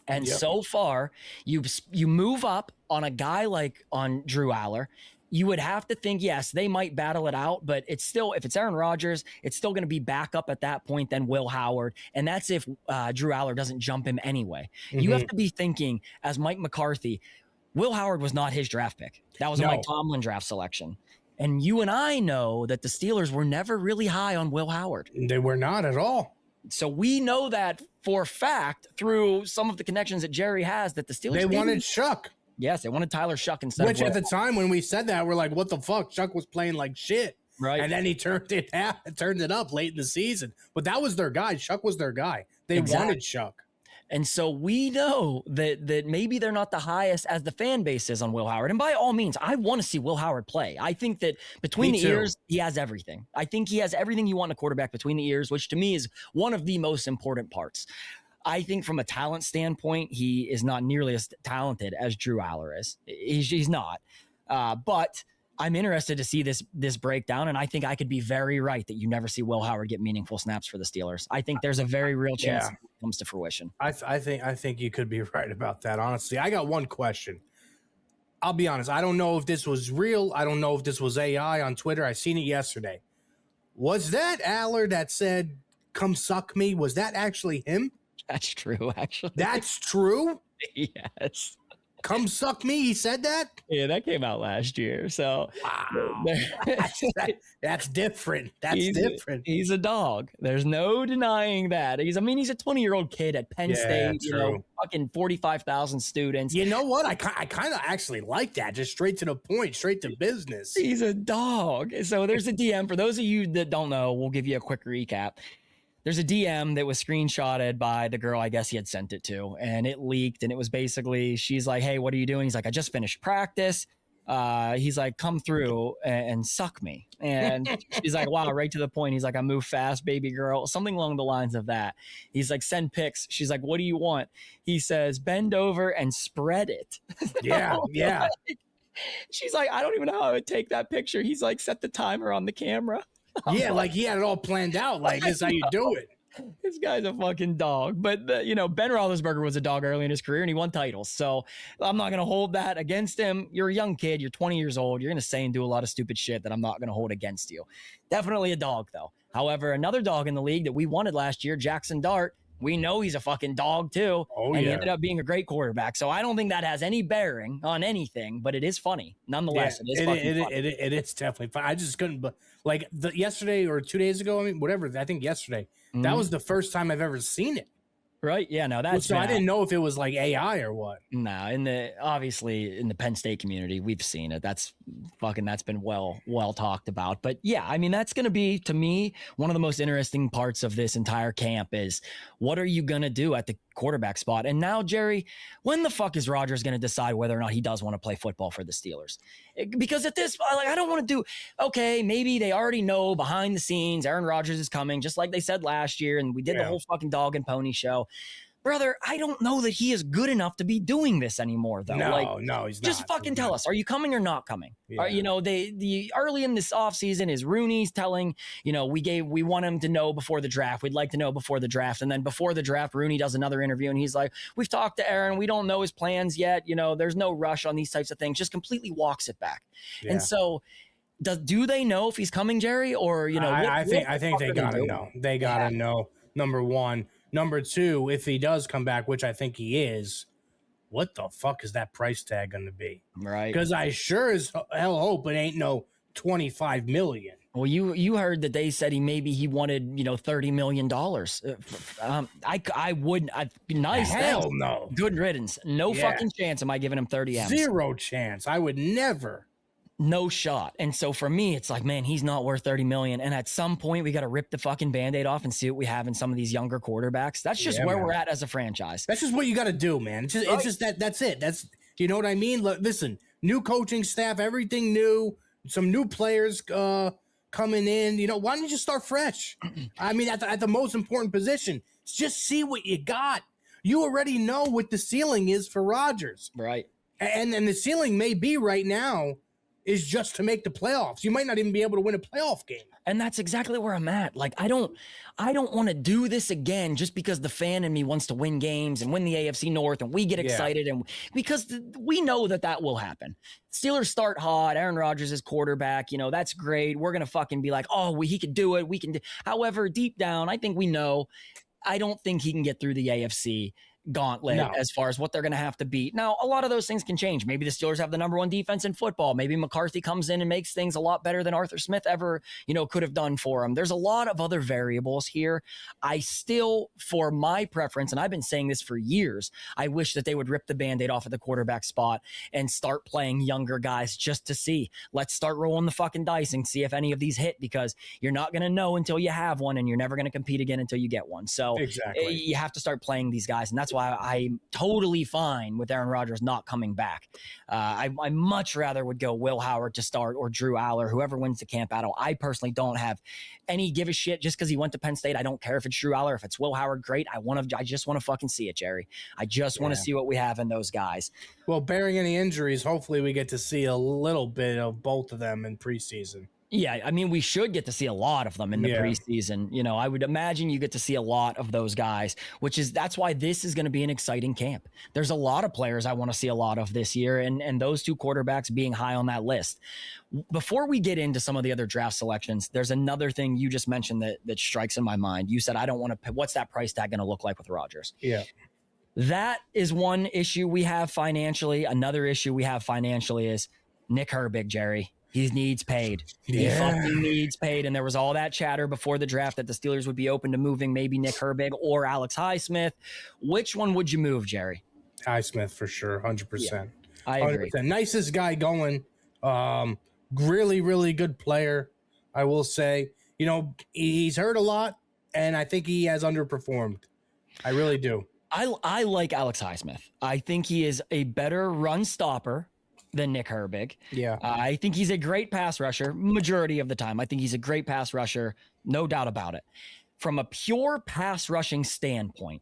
And so far you move up on a guy like on Drew Aller. You would have to think, yes, they might battle it out, but it's still, if it's Aaron Rodgers, it's still going to be back up at that point than Will Howard. And that's if Drew Aller doesn't jump him anyway. Mm-hmm. You have to be thinking, as Mike McCarthy, Will Howard was not his draft pick. That was a Mike Tomlin draft selection. And you and I know that the Steelers were never really high on Will Howard. They were not at all. So we know that for a fact through some of the connections that Jerry has, that the Steelers... They wanted Shuck. Yes, they wanted Tyler Shuck instead. Which at the time when we said that, we're like, what the fuck? Shuck was playing like shit. Right. And then he turned it up late in the season. But that was their guy. Shuck was their guy. They wanted Shuck. And so we know that maybe they're not the highest as the fan base is on Will Howard. And by all means, I want to see Will Howard play. I think that between the ears, he has everything. I think he has everything you want in a quarterback between the ears, which to me is one of the most important parts. I think from a talent standpoint, he is not nearly as talented as Drew Aller is. He's not. But I'm interested to see this breakdown, and I think I could be very right that you never see Will Howard get meaningful snaps for the Steelers. I think there's a very real chance it comes to fruition. I think you could be right about that, honestly. I got one question. I'll be honest. I don't know if this was real. I don't know if this was AI on Twitter. I seen it yesterday. Was that Aller that said, "Come suck me"? Was that actually him? That's true, actually. That's true? Yes. Come suck me. He said that? Yeah, that came out last year. So wow. That's different. That's different. He's a dog. There's no denying that. He's a 20-year-old kid at Penn State, true. Fucking 45,000 students. You know what? I kind of actually like that. Just straight to the point, straight to business. He's a dog. So there's a DM. For those of you that don't know, we'll give you a quick recap. There's a DM that was screenshotted by the girl I guess he had sent it to, and it leaked, and it was basically, she's like, hey, what are you doing? He's like, I just finished practice. He's like, come through and suck me. And she's like, wow, right to the point. He's like, I move fast, baby girl. Something along the lines of that. He's like, send pics. She's like, what do you want? He says, bend over and spread it. Yeah, yeah. She's like, I don't even know how I would take that picture. He's like, set the timer on the camera. Yeah, like he had it all planned out. Like, this is how you do it. This guy's a fucking dog. But, Ben Roethlisberger was a dog early in his career, and he won titles. So I'm not going to hold that against him. You're a young kid. You're 20 years old. You're going to say and do a lot of stupid shit that I'm not going to hold against you. Definitely a dog, though. However, another dog in the league that we wanted last year, Jackson Dart, we know he's a fucking dog, too. And he ended up being a great quarterback. So I don't think that has any bearing on anything, but it is funny. Nonetheless, it is funny. It's definitely fun. I just couldn't, like, yesterday or 2 days ago, whatever, I think yesterday, that was the first time I've ever seen it. Right? Yeah, no, that's so I didn't know if it was like AI or what. No, obviously in the Penn State community, we've seen it. That's been well talked about. But yeah, that's going to be, to me, one of the most interesting parts of this entire camp is what are you going to do at the quarterback spot? And now, Jerry, when the fuck is Rodgers going to decide whether or not he does want to play football for the Steelers? Because at this, I don't want to do, okay, maybe they already know behind the scenes Aaron Rodgers is coming, just like they said last year, and we did the whole fucking dog and pony show. Brother, I don't know that he is good enough to be doing this anymore, though. No, he's not. Just fucking tell us, are you coming or not coming? Yeah. The early in this offseason is Rooney's telling, we want him to know before the draft. We'd like to know before the draft. And then before the draft, Rooney does another interview and he's like, we've talked to Aaron. We don't know his plans yet. There's no rush on these types of things. Just completely walks it back. Yeah. And so do they know if he's coming, Jerry? Or, I think they got to know. They got to know, number one. Number two, if he does come back, which I think he is, what the fuck is that price tag going to be? Right. Because I sure as hell hope it ain't no $25 million. Well, you heard that they said he wanted, $30 million. I wouldn't. I'd be nice. Hell no. Good riddance. No fucking chance am I giving him 30 M's. Zero chance. I would never. No shot. And so for me, it's like, man, he's not worth 30 million. And at some point we got to rip the fucking Band-Aid off and see what we have in some of these younger quarterbacks. That's just where we're at as a franchise. That's just what you got to do, man. It's just that's it. That's, you know what I mean? Listen, new coaching staff, everything new, some new players coming in. Why don't you just start fresh? At the most important position, just see what you got. You already know what the ceiling is for Rodgers. Right. And the ceiling may be right now is just to make the playoffs. You might not even be able to win a playoff game. And that's exactly where I'm at. Like, I don't want to do this again just because the fan in me wants to win games and win the AFC North and we get excited and because we know that will happen. Steelers start hot. Aaron Rodgers is quarterback. That's great. We're going to fucking be like, oh, he could do it. We can do. However, deep down, I think we know. I don't think he can get through the AFC gauntlet as far as what they're going to have to beat. Now, a lot of those things can change. Maybe the Steelers have the number one defense in football. Maybe McCarthy comes in and makes things a lot better than Arthur Smith ever, could have done for him. There's a lot of other variables here. I still, for my preference, and I've been saying this for years, I wish that they would rip the Band-Aid off of the quarterback spot and start playing younger guys just to see. Let's start rolling the fucking dice and see if any of these hit, because you're not going to know until you have one, and you're never going to compete again until you get one. So exactly. You have to start playing these guys, and that's why I'm totally fine with Aaron Rodgers not coming back. I much rather would go Will Howard to start or Drew Aller, whoever wins the camp battle. I personally don't have any give a shit just because he went to Penn State. I don't care if it's Drew Aller, if it's Will Howard, great. I just want to fucking see it, Jerry. I just want to see what we have in those guys. Well, barring any injuries, hopefully we get to see a little bit of both of them in preseason. Yeah, we should get to see a lot of them in the preseason. I would imagine you get to see a lot of those guys, that's why this is going to be an exciting camp. There's a lot of players I want to see a lot of this year, and those two quarterbacks being high on that list. Before we get into some of the other draft selections, there's another thing you just mentioned that strikes in my mind. You said, I don't want to, what's that price tag going to look like with Rodgers? Yeah. That is one issue we have financially. Another issue we have financially is Nick Herbig, Jerry. He needs paid. He fucking needs paid. And there was all that chatter before the draft that the Steelers would be open to moving maybe Nick Herbig or Alex Highsmith. Which one would you move, Jerry? Highsmith for sure, 100%. Yeah, I agree. 100%. Nicest guy going. Really, really good player, I will say. You know, he's hurt a lot, and I think he has underperformed. I really do. I like Alex Highsmith. I think he is a better run stopper than Nick Herbig. Yeah. I think he's a great pass rusher majority of the time. I think he's a great pass rusher, no doubt about it. From a pure pass rushing standpoint,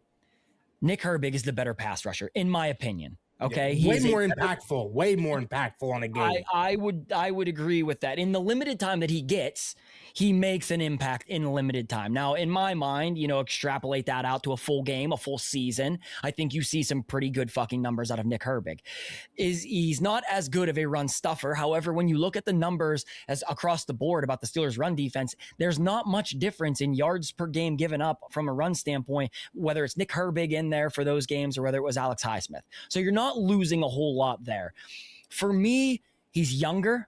Nick Herbig is the better pass rusher, in my opinion. Okay. Yeah, way more impactful on a game. I would agree with that. In the limited time that he gets, he makes an impact in limited time. Now, in my mind, you know, extrapolate that out to a full game, a full season. I think you see some pretty good fucking numbers out of Nick Herbig. He's not as good of a run stuffer. However, when you look at the numbers as across the board about the Steelers' run defense, there's not much difference in yards per game given up from a run standpoint, whether it's Nick Herbig in there for those games or whether it was Alex Highsmith. So you're not losing a whole lot there. For me, he's younger.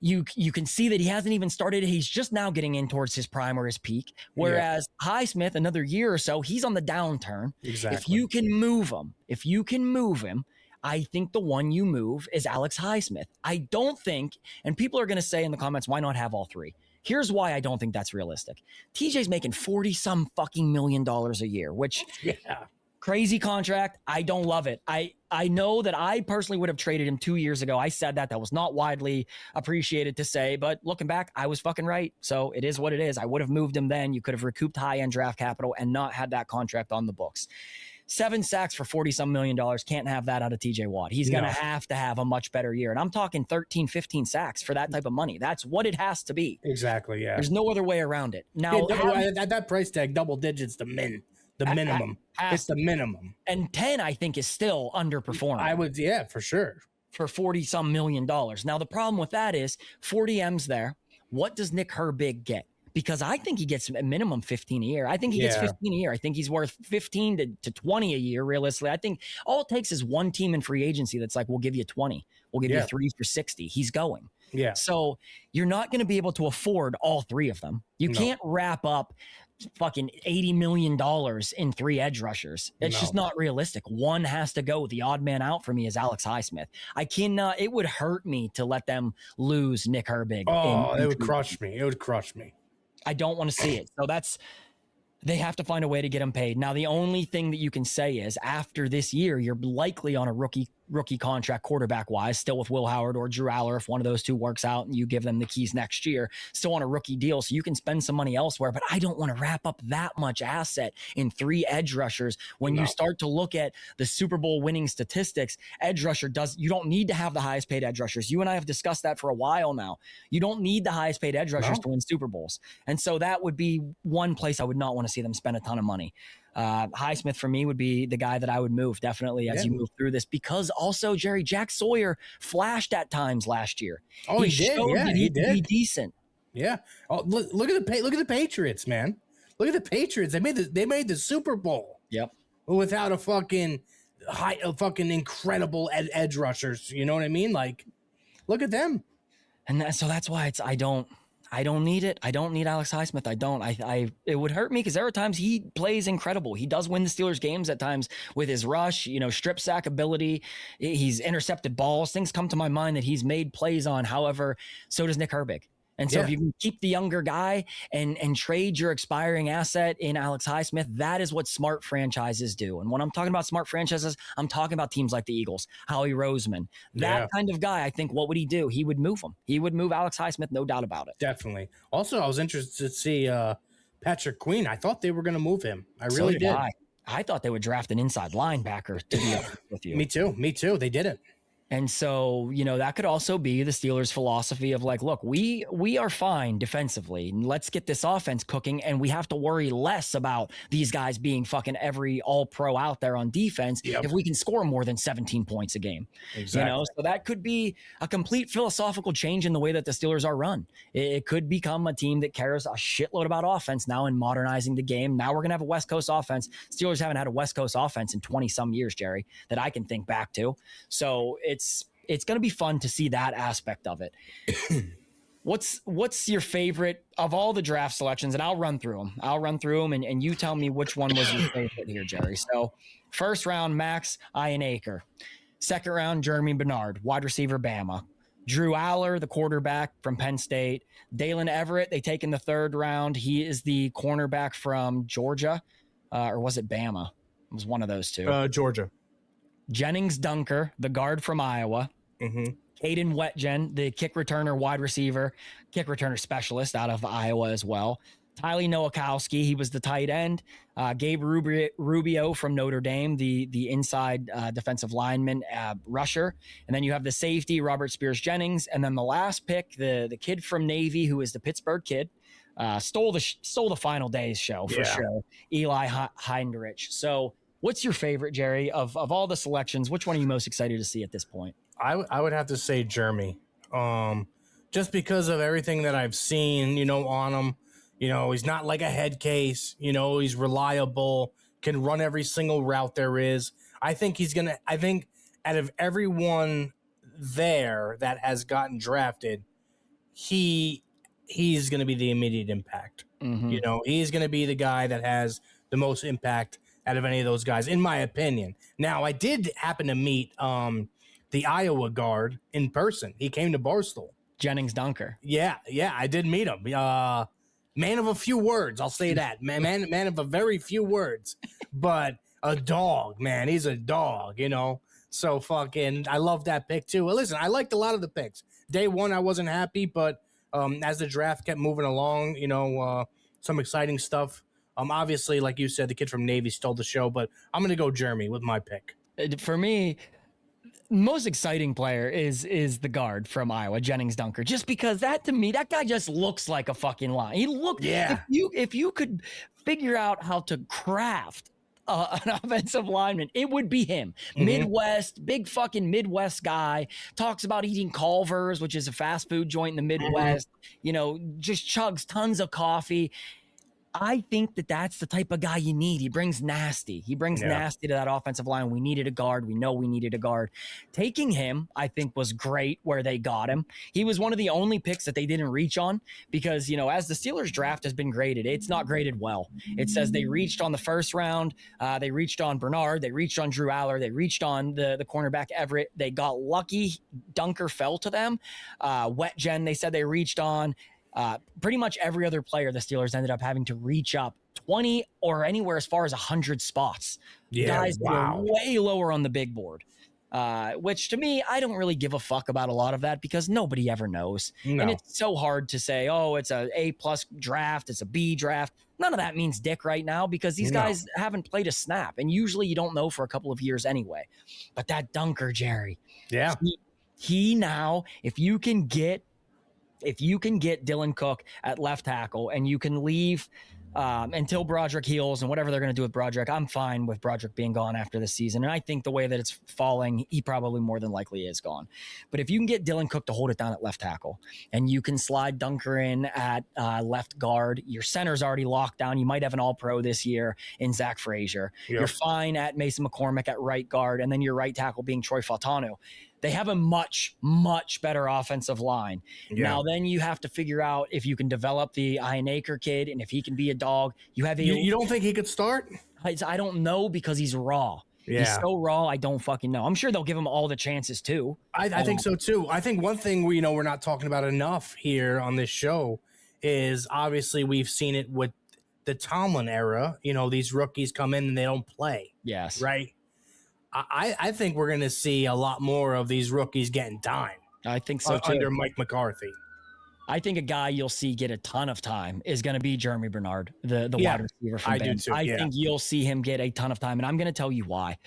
You can see that he hasn't even started. He's just now getting in towards his prime or his peak. Whereas Highsmith, another year or so, he's on the downturn. Exactly. If you can move him, I think the one you move is Alex Highsmith. I don't think, and people are going to say in the comments, why not have all three? Here's why I don't think that's realistic. TJ's making 40 some fucking $1 million a year, which crazy contract. I don't love it. I know that I personally would have traded him 2 years ago. I said that was not widely appreciated to say, but looking back, I was fucking right. So it is what it is. I would have moved him then. You could have recouped high-end draft capital and not had that contract on the books. 7 sacks for 40 some $1 million. Can't have that out of TJ Watt. He's going to have a much better year. And I'm talking 13, 15 sacks for that type of money. That's what it has to be. Exactly. Yeah. There's no other way around it. Now, at that price tag, double digits, the minimum. It's the minimum. And 10, I think, is still underperforming. I would, for sure. For 40 some $1 million. Now, the problem with that is 40 M's there. What does Nick Herbig get? Because I think he gets a minimum 15 a year. I think he gets 15 a year. I think he's worth 15 to 20 a year, realistically. I think all it takes is one team in free agency that's like, we'll give you 20. We'll give you 3 for 60. He's going. Yeah. So you're not going to be able to afford all 3 of them. You can't wrap up fucking $80 million in 3 edge rushers. It's just not realistic. One has to go. The odd man out for me is Alex Highsmith. I cannot, it would hurt me to let them lose Nick Herbig. It would crush me. It would crush me. I don't want to see it. So they have to find a way to get him paid. Now, the only thing that you can say is after this year, you're likely on a rookie contract quarterback wise, still with Will Howard or Drew Aller. If one of those two works out and you give them the keys next year, still on a rookie deal. So you can spend some money elsewhere, but I don't want to wrap up that much asset in 3 edge rushers. When you start to look at the Super Bowl winning statistics, edge rusher you don't need to have the highest paid edge rushers. You and I have discussed that for a while now. You don't need the highest paid edge rushers to win Super Bowls. And so that would be one place I would not want to see them spend a ton of money. Highsmith for me would be the guy that I would move definitely as you move through this, because also Jerry, Jack Sawyer flashed at times last year. Oh, he did. Yeah, he did. Be decent. Yeah. Oh, look at the Patriots, man. Look at the Patriots. They made the Super Bowl. Yep. Without a fucking incredible edge rushers. You know what I mean? Like, look at them. And so that's why I don't need it. I don't need Alex Highsmith. I don't. It would hurt me because there are times he plays incredible. He does win the Steelers games at times with his rush, strip sack ability. He's intercepted balls. Things come to my mind that he's made plays on. However, so does Nick Herbig. And so if you can keep the younger guy and trade your expiring asset in Alex Highsmith, that is what smart franchises do. And when I'm talking about smart franchises, I'm talking about teams like the Eagles, Howie Roseman, that kind of guy. I think what would he do? He would move him. He would move Alex Highsmith, no doubt about it. Definitely. Also, I was interested to see Patrick Queen. I thought they were going to move him. I really did. I thought they would draft an inside linebacker to be honest with you. Me too. They didn't. And so, that could also be the Steelers' philosophy of like, look, we are fine defensively. Let's get this offense cooking, and we have to worry less about these guys being fucking every all-pro out there on defense if we can score more than 17 points a game. Exactly. So that could be a complete philosophical change in the way that the Steelers are run. It could become a team that cares a shitload about offense now and modernizing the game. Now we're going to have a West Coast offense. Steelers haven't had a West Coast offense in 20-some years, Jerry, that I can think back to. So it's going to be fun to see that aspect of it. What's your favorite of all the draft selections? And I'll run through them. And you tell me which one was your favorite here, Jerry. So first round, Max Ionacre. Second round, Jeremy Bernard, wide receiver, Bama. Drew Aller, the quarterback from Penn State. Dalen Everett, they take in the third round. He is the cornerback from Georgia. Or was it Bama? It was one of those two. Georgia. Jennings Dunker, the guard from Iowa. Mm-hmm. Caden Wetjen, the kick returner, wide receiver, kick returner specialist out of Iowa as well. Tyler Nowakowski, he was the tight end. Gabe Rubio from Notre Dame, the inside defensive lineman, rusher. And then you have the safety, Robert Spears Jennings. And then the last pick, the kid from Navy, who is the Pittsburgh kid, stole the final day's show for sure. Eli Heinrich. So what's your favorite, Jerry, of all the selections? Which one are you most excited to see at this point? I would have to say Jeremy, just because of everything that I've seen, on him. He's not like a head case. He's reliable, can run every single route there is. I think out of everyone there that has gotten drafted, he's going to be the immediate impact. Mm-hmm. He's going to be the guy that has the most impact out of any of those guys, in my opinion. Now, I did happen to meet the Iowa guard in person. He came to Barstool. Jennings Dunker. Yeah, I did meet him. Man of a few words, I'll say that. Man of a very few words, but a dog, man. He's a dog, So fucking, I love that pick too. Well, listen, I liked a lot of the picks. Day one, I wasn't happy, but as the draft kept moving along, some exciting stuff. Obviously, like you said, the kid from Navy stole the show, but I'm going to go Jeremy with my pick. For me, most exciting player is the guard from Iowa, Jennings Dunker, just because that guy just looks like a fucking line. He looked, if you could figure out how to craft an offensive lineman, it would be him. Mm-hmm. Midwest, big fucking Midwest guy, talks about eating Culver's, which is a fast food joint in the Midwest, just chugs tons of coffee. I think that's the type of guy you need. He brings nasty. Nasty to that offensive line. We needed a guard. We know we needed a guard. Taking him, I think, was great where they got him. He was one of the only picks that they didn't reach on because, as the Steelers draft has been graded, it's not graded well. It says they reached on the first round. They reached on Bernard. They reached on Drew Aller. They reached on the cornerback Everett. They got lucky. Dunker fell to them. Wetjen, they said they reached on. Pretty much every other player, the Steelers ended up having to reach up 20 or anywhere as far as 100 spots. Yeah, guys were way lower on the big board, which to me, I don't really give a fuck about a lot of that because nobody ever knows. No. And it's so hard to say, it's a A+ draft, it's a B draft. None of that means dick right now because these guys haven't played a snap. And usually you don't know for a couple of years anyway. But that Dunker, Jerry. Yeah. He now, if you can get Dylan Cook at left tackle and you can leave until Broderick heals and whatever they're going to do with Broderick, I'm fine with Broderick being gone after this season. And I think the way that it's falling, he probably more than likely is gone. But if you can get Dylan Cook to hold it down at left tackle and you can slide Dunker in at left guard, your center's already locked down. You might have an all-pro this year in Zach Frazier. Yep. You're fine at Mason McCormick at right guard and then your right tackle being Troy Fautanu. They have a much, much better offensive line. Yeah. Now, then you have to figure out if you can develop the Ionacre kid and if he can be a dog. You don't think he could start? I don't know because he's raw. Yeah. He's so raw, I don't fucking know. I'm sure they'll give him all the chances too. I think so too. I think one thing we're not talking about enough here on this show is obviously we've seen it with the Tomlin era. These rookies come in and they don't play. Yes. Right? I think we're going to see a lot more of these rookies getting time. I think so too. Under Mike McCarthy. I think a guy you'll see get a ton of time is going to be Jeremy Bernard, the wide receiver from Bama. I think you'll see him get a ton of time, and I'm going to tell you why.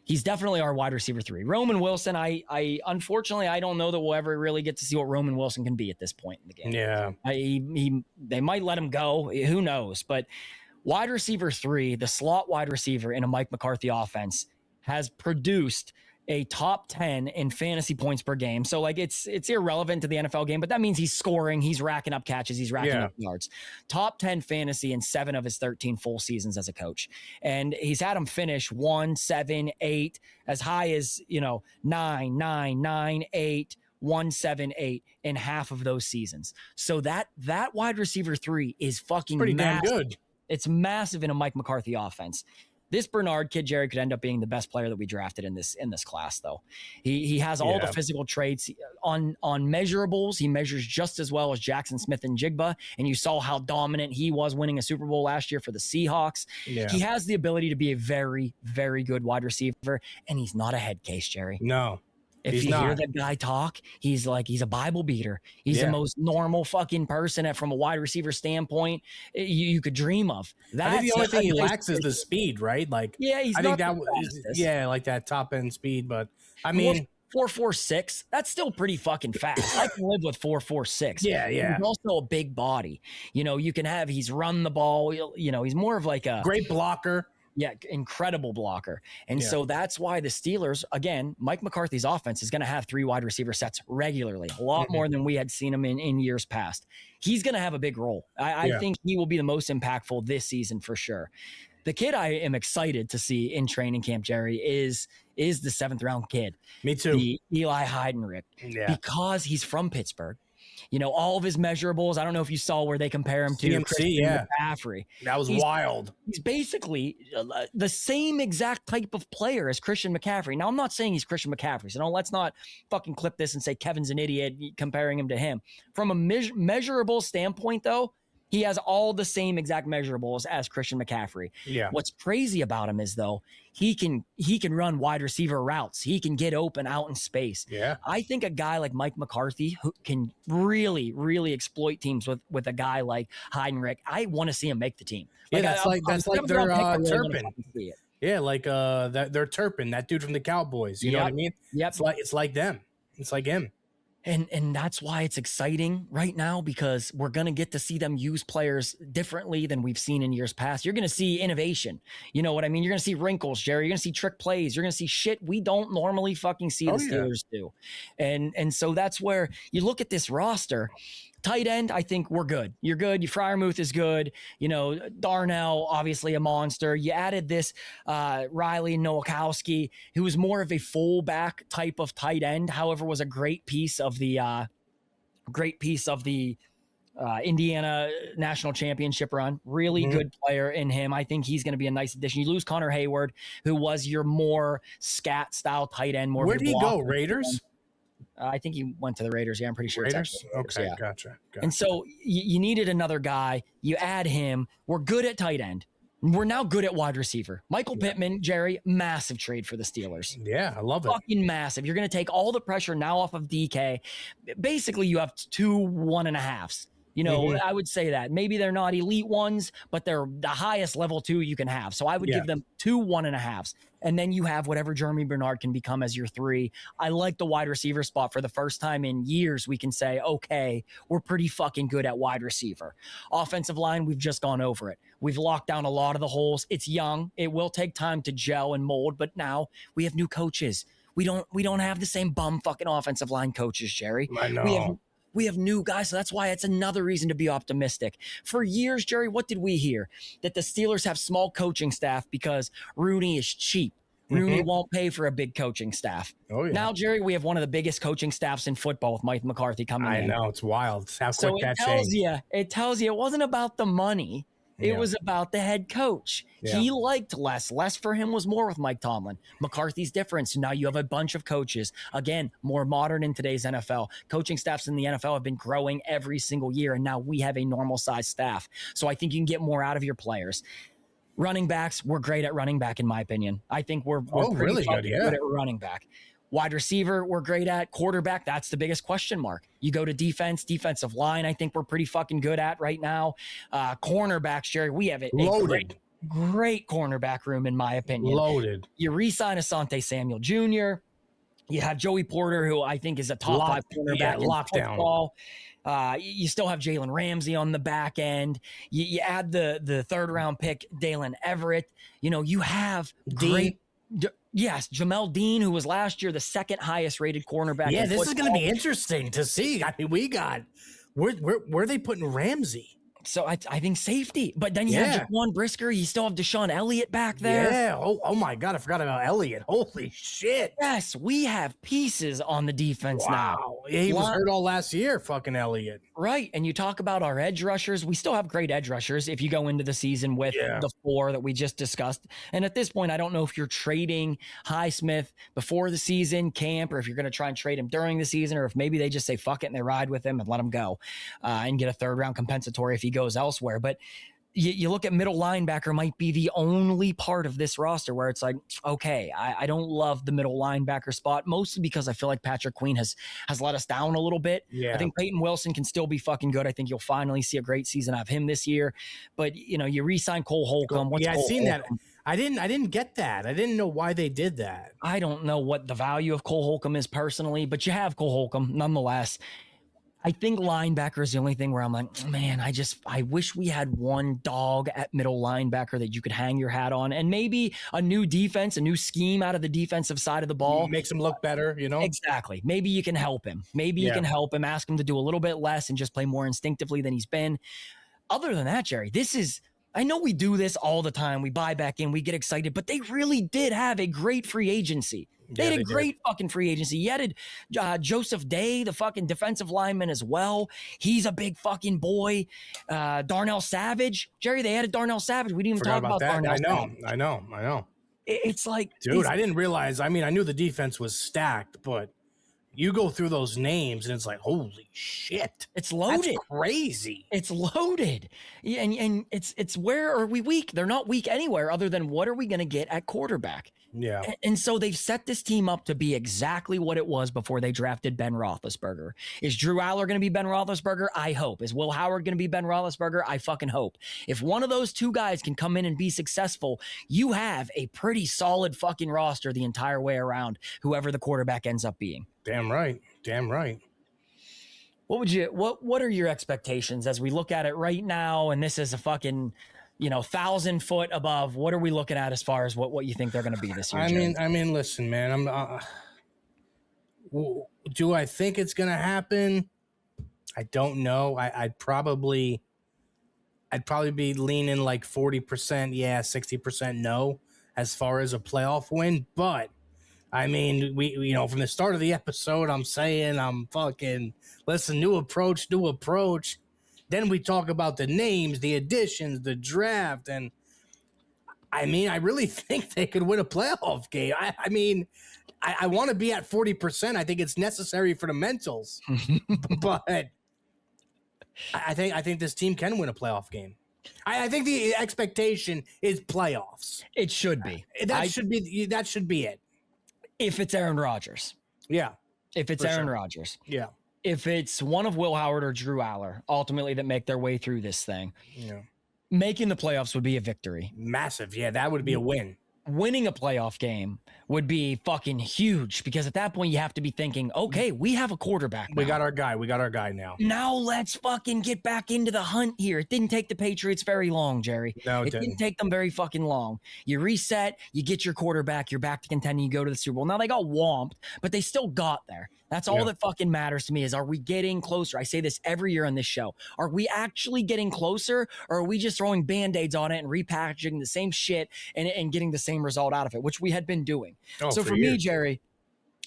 He's definitely our wide receiver 3. Roman Wilson, I unfortunately, I don't know that we'll ever really get to see what Roman Wilson can be at this point in the game. Yeah. They might let him go. Who knows? But wide receiver 3, the slot wide receiver in a Mike McCarthy offense, has produced a top 10 in fantasy points per game. So like it's irrelevant to the NFL game, but that means he's scoring, he's racking up catches, he's racking up yards. Top 10 fantasy in 7 of his 13 full seasons as a coach. And he's had them finish 1, 7, 8, as high as, 9, 9, 9, 8, 1, 7, 8 in half of those seasons. So that wide receiver 3 is fucking pretty massive. damn good. It's massive in a Mike McCarthy offense. This Bernard kid, Jerry, could end up being the best player that we drafted in this class, though. He has all the physical traits on measurables. He measures just as well as Jackson Smith and Jigba, and you saw how dominant he was winning a Super Bowl last year for the Seahawks. Yeah. He has the ability to be a very, very good wide receiver, and he's not a head case, Jerry. No. If you hear that guy talk, he's a Bible beater. He's the most normal fucking person from a wide receiver standpoint you could dream of. I think the only thing he lacks is the speed, right? Like, he's I not think like that top end speed. But I mean, 4.46. That's still pretty fucking fast. I can live with 4.46. Yeah. He's also a big body. He's run the ball. He's more of like a great blocker. Yeah, incredible blocker. And so that's why the Steelers, again, Mike McCarthy's offense is going to have 3 wide receiver sets regularly, a lot more than we had seen him in years past. He's going to have a big role. I think he will be the most impactful this season for sure. The kid I am excited to see in training camp, Jerry, is the 7th round kid. Me too. The Eli Heidenreich. Yeah. Because he's from Pittsburgh. All of his measurables. I don't know if you saw where they compare him to Christian McCaffrey. That was wild. He's basically the same exact type of player as Christian McCaffrey. Now, I'm not saying he's Christian McCaffrey, so let's not fucking clip this and say Kevin's an idiot comparing him to him. From a measurable standpoint, though, he has all the same exact measurables as Christian McCaffrey. Yeah. What's crazy about him is, though, he can run wide receiver routes. He can get open out in space. Yeah. I think a guy like Mike McCarthy who can really, really exploit teams with a guy like Heidenreich. I want to see him make the team. That's like their Turpin. Yeah, like their Turpin, that dude from the Cowboys. You know what I mean? Yep. It's like them. It's like him. And that's why it's exciting right now, because we're going to get to see them use players differently than we've seen in years past. You're going to see innovation. You know what I mean? You're going to see wrinkles, Jerry. You're going to see trick plays. You're going to see shit we don't normally fucking see the Steelers do. And so that's where you look at this roster. Tight end, I think we're good. You're good. Your Freiermuth is good. Darnell, obviously a monster. You added this Riley Nowakowski, who was more of a fullback type of tight end. However, was a great piece of the Indiana national championship run. Really good player in him. I think he's going to be a nice addition. You lose Connor Hayward, who was your more scat style tight end. Where did he go? Raiders? I think he went to the Raiders. Yeah, I'm pretty sure. Raiders? Okay, yeah. Gotcha. And so you needed another guy. You add him. We're good at tight end. We're now good at wide receiver. Michael Pittman, Jerry, massive trade for the Steelers. Yeah, I love it. Fucking massive. You're going to take all the pressure now off of DK. Basically, you have 2 1.5s. I would say that. Maybe they're not elite ones, but they're the highest level 2 you can have. So I would give them 2 1.5s. And then you have whatever Jeremy Bernard can become as your 3. I like the wide receiver spot. For the first time in years, we can say, okay, we're pretty fucking good at wide receiver. Offensive line, we've just gone over it. We've locked down a lot of the holes. It's young. It will take time to gel and mold, but now we have new coaches. We don't have the same bum fucking offensive line coaches, Jerry. I know. We have new guys, so that's why it's another reason to be optimistic. For years, Jerry, what did we hear? That the Steelers have small coaching staff because Rooney is cheap. Rooney won't pay for a big coaching staff. Oh, yeah. Now, Jerry, we have one of the biggest coaching staffs in football with Mike McCarthy coming in. I know, it's wild. How quick so that changed. It tells you it wasn't about the money. It was about the head coach. Yeah. He liked less. Less for him was more with Mike Tomlin. McCarthy's different. So now you have a bunch of coaches. Again, more modern in today's NFL. Coaching staffs in the NFL have been growing every single year, and now we have a normal size staff. So I think you can get more out of your players. Running backs, we're great at running back, in my opinion. I think we're really good at running back. Wide receiver, we're great at. Quarterback, that's the biggest question mark. You go to defensive line, I think we're pretty fucking good at right now. Cornerbacks, Jerry, we have it. Loaded. great cornerback room, in my opinion. Loaded. You re-sign Asante Samuel Jr. You have Joey Porter, who I think is a top 5 cornerback in football. You still have Jalen Ramsey on the back end. You add the third round pick, Dalen Everett. You have great. Yes, Jamel Dean, who was last year the second highest rated cornerback. Yeah, this is going to be interesting to see. I mean, where are they putting Ramsey? So I think safety, but then you have Jaquan Brisker. You still have Deshaun Elliott back there. Yeah. Oh my God, I forgot about Elliott. Holy shit. Yes, we have pieces on the defense now. Yeah, he was hurt all last year, fucking Elliott. Right, and you talk about our edge rushers. We still have great edge rushers if you go into the season with the 4 that we just discussed. And at this point, I don't know if you're trading Highsmith before the season camp, or if you're going to try and trade him during the season, or if maybe they just say fuck it and they ride with him and let him go and get a third round compensatory if he goes elsewhere. But you look at middle linebacker might be the only part of this roster where it's like, okay, I don't love the middle linebacker spot, mostly because I feel like Patrick Queen has let us down a little bit. Yeah. I think Peyton Wilson can still be fucking good. I think you'll finally see a great season of him this year. But you re-sign Cole Holcomb. I've seen that. I didn't get that. I didn't know why they did that. I don't know what the value of Cole Holcomb is personally, but you have Cole Holcomb nonetheless. I think linebacker is the only thing where I'm like, man, I wish we had one dog at middle linebacker that you could hang your hat on, and maybe a new defense, a new scheme out of the defensive side of the ball. Makes him look better, Exactly. Maybe you can help him. Maybe you can help him, ask him to do a little bit less and just play more instinctively than he's been. Other than that, Jerry, I know we do this all the time. We buy back in, we get excited, but they really did have a great free agency. They had a great fucking free agency. You added Joseph Day, the fucking defensive lineman as well. He's a big fucking boy. Darnell Savage. Jerry, they added Darnell Savage. We didn't even talk about that. Darnell Savage. I know. It's like... Dude, I didn't realize. I mean, I knew the defense was stacked, but you go through those names and it's like, holy shit. It's loaded. That's crazy. It's loaded. And it's where are we weak? They're not weak anywhere other than what are we going to get at quarterback? Yeah. And so they've set this team up to be exactly what it was before they drafted Ben Roethlisberger. Is Drew Aller going to be Ben Roethlisberger? I hope. Is Will Howard going to be Ben Roethlisberger? I fucking hope. If one of those two guys can come in and be successful, you have a pretty solid fucking roster the entire way around, whoever the quarterback ends up being. Damn right. What are your expectations as we look at it right now? And this is a fucking, 1,000 foot above. What are we looking at as far as what you think they're going to be this year? I mean, listen, man, do I think it's going to happen? I don't know. I'd probably be leaning like 40%. Yeah. 60% no, as far as a playoff win. But I mean, we from the start of the episode, I'm saying listen, new approach. Then we talk about the names, the additions, the draft. And I mean, I really think they could win a playoff game. I mean, I want to be at 40%. I think it's necessary for the mentals, but I think this team can win a playoff game. I think the expectation is playoffs. It should be. That should be it. If it's Aaron Rodgers. Yeah. If it's Aaron Rodgers. Yeah. If it's one of Will Howard or Drew Aller, ultimately that make their way through this thing. Yeah. Making the playoffs would be a victory. Massive. Yeah, that would be a win. Winning a playoff game would be fucking huge, because at that point you have to be thinking, okay, we have a quarterback now. We got our guy now. Now let's fucking get back into the hunt here. It didn't take the Patriots very long, Jerry. No, it didn't take them very fucking long. You reset, you get your quarterback, you're back to contending, you go to the Super Bowl. Now they got whomped, but they still got there. That's all that fucking matters to me is, are we getting closer? I say this every year on this show. Are we actually getting closer, or are we just throwing Band-Aids on it and repackaging the same shit and getting the same result out of it, which we had been doing? So for me, Jerry,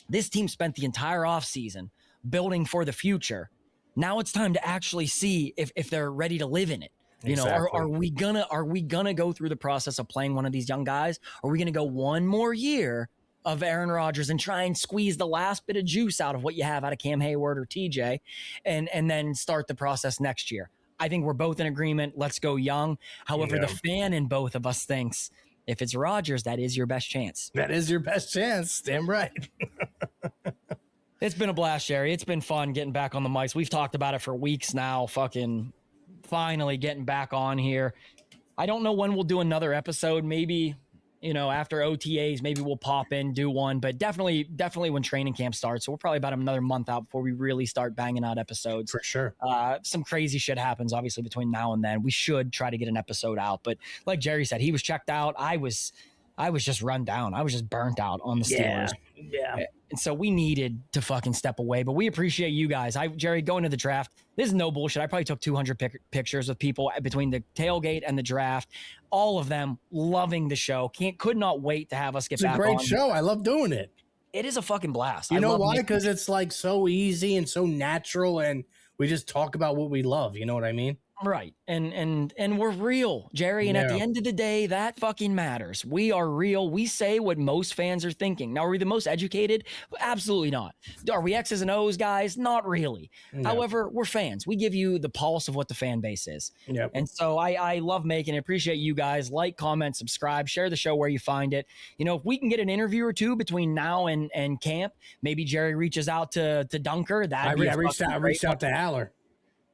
this team spent the entire offseason building for the future. Now it's time to actually see if they're ready to live in it. Exactly. Are we gonna go through the process of playing one of these young guys? Or are we gonna go one more year of Aaron Rodgers and try and squeeze the last bit of juice out of what you have out of Cam Hayward or TJ and then start the process next year? I think we're both in agreement. Let's go young. However, the fan in both of us thinks if it's Rodgers, that is your best chance. That is your best chance. Damn right. It's been a blast, Jerry. It's been fun getting back on the mics. We've talked about it for weeks now, fucking finally getting back on here. I don't know when we'll do another episode. Maybe, after OTAs, maybe we'll pop in, do one, but definitely when training camp starts. So we're probably about another month out before we really start banging out episodes. For sure. Some crazy shit happens, obviously, between now and then. We should try to get an episode out. But like Jerry said, he was checked out. I was just run down. I was just burnt out on the Steelers. Yeah. And so we needed to fucking step away, but we appreciate you guys. Jerry, going to the draft, this is no bullshit. I probably took 200 pictures with people between the tailgate and the draft. All of them loving the show. Could not wait to have us get back on. It's a great show. I love doing it. It is a fucking blast. You know why? Because it's like so easy and so natural, and we just talk about what we love. You know what I mean? Right. And we're real, Jerry. And at the end of the day, that fucking matters. We are real. We say what most fans are thinking. Now, are we the most educated? Absolutely not. Are we X's and O's guys? Not really. No. However, we're fans. We give you the pulse of what the fan base is. Yep. And so I love making it. Appreciate you guys. Like, comment, subscribe, share the show where you find it. If we can get an interview or two between now and camp, maybe Jerry reaches out to Dunker. I reached out to Haller.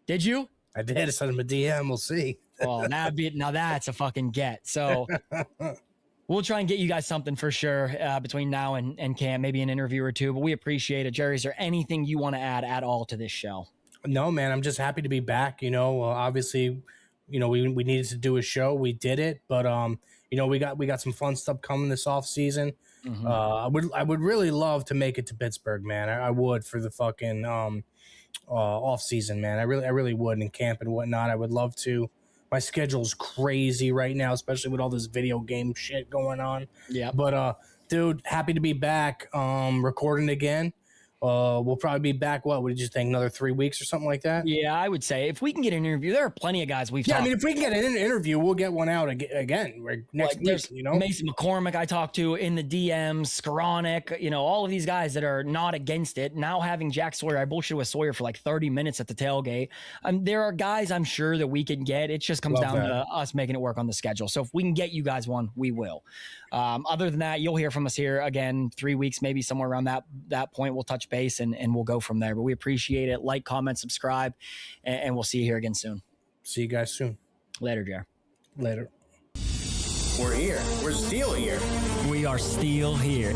Did you? I did. I sent him a DM. We'll see. Well, now that's a fucking get. So we'll try and get you guys something for sure between now and camp, maybe an interview or two. But we appreciate it, Jerry. Is there anything you want to add at all to this show? No, man. I'm just happy to be back. Obviously, we needed to do a show. We did it, but we got some fun stuff coming this off season. Mm-hmm. I would really love to make it to Pittsburgh, man. I would for the fucking off season, man. I really would, in camp and whatnot. I would love to. My schedule's crazy right now, especially with all this video game shit going on. Yeah. But dude, happy to be back. Recording again. We'll probably be back. What did you think? Another 3 weeks or something like that? Yeah, I would say if we can get an interview, there are plenty of guys we've talked. I mean, if we can get an interview, we'll get one out again next week. Mason McCormick, I talked to in the DMs, Skowronek, all of these guys that are not against it. Now having Jack Sawyer, I bullshit with Sawyer for like 30 minutes at the tailgate. There are guys I'm sure that we can get. It just comes down to us making it work on the schedule. So if we can get you guys one, we will. Other than that, you'll hear from us here again 3 weeks, maybe somewhere around that point. We'll touch base and we'll go from there. But we appreciate it. Like, comment, subscribe, and we'll see you here again soon. See you guys soon. Later, Jer. Later. We're here. We're still here. We are still here.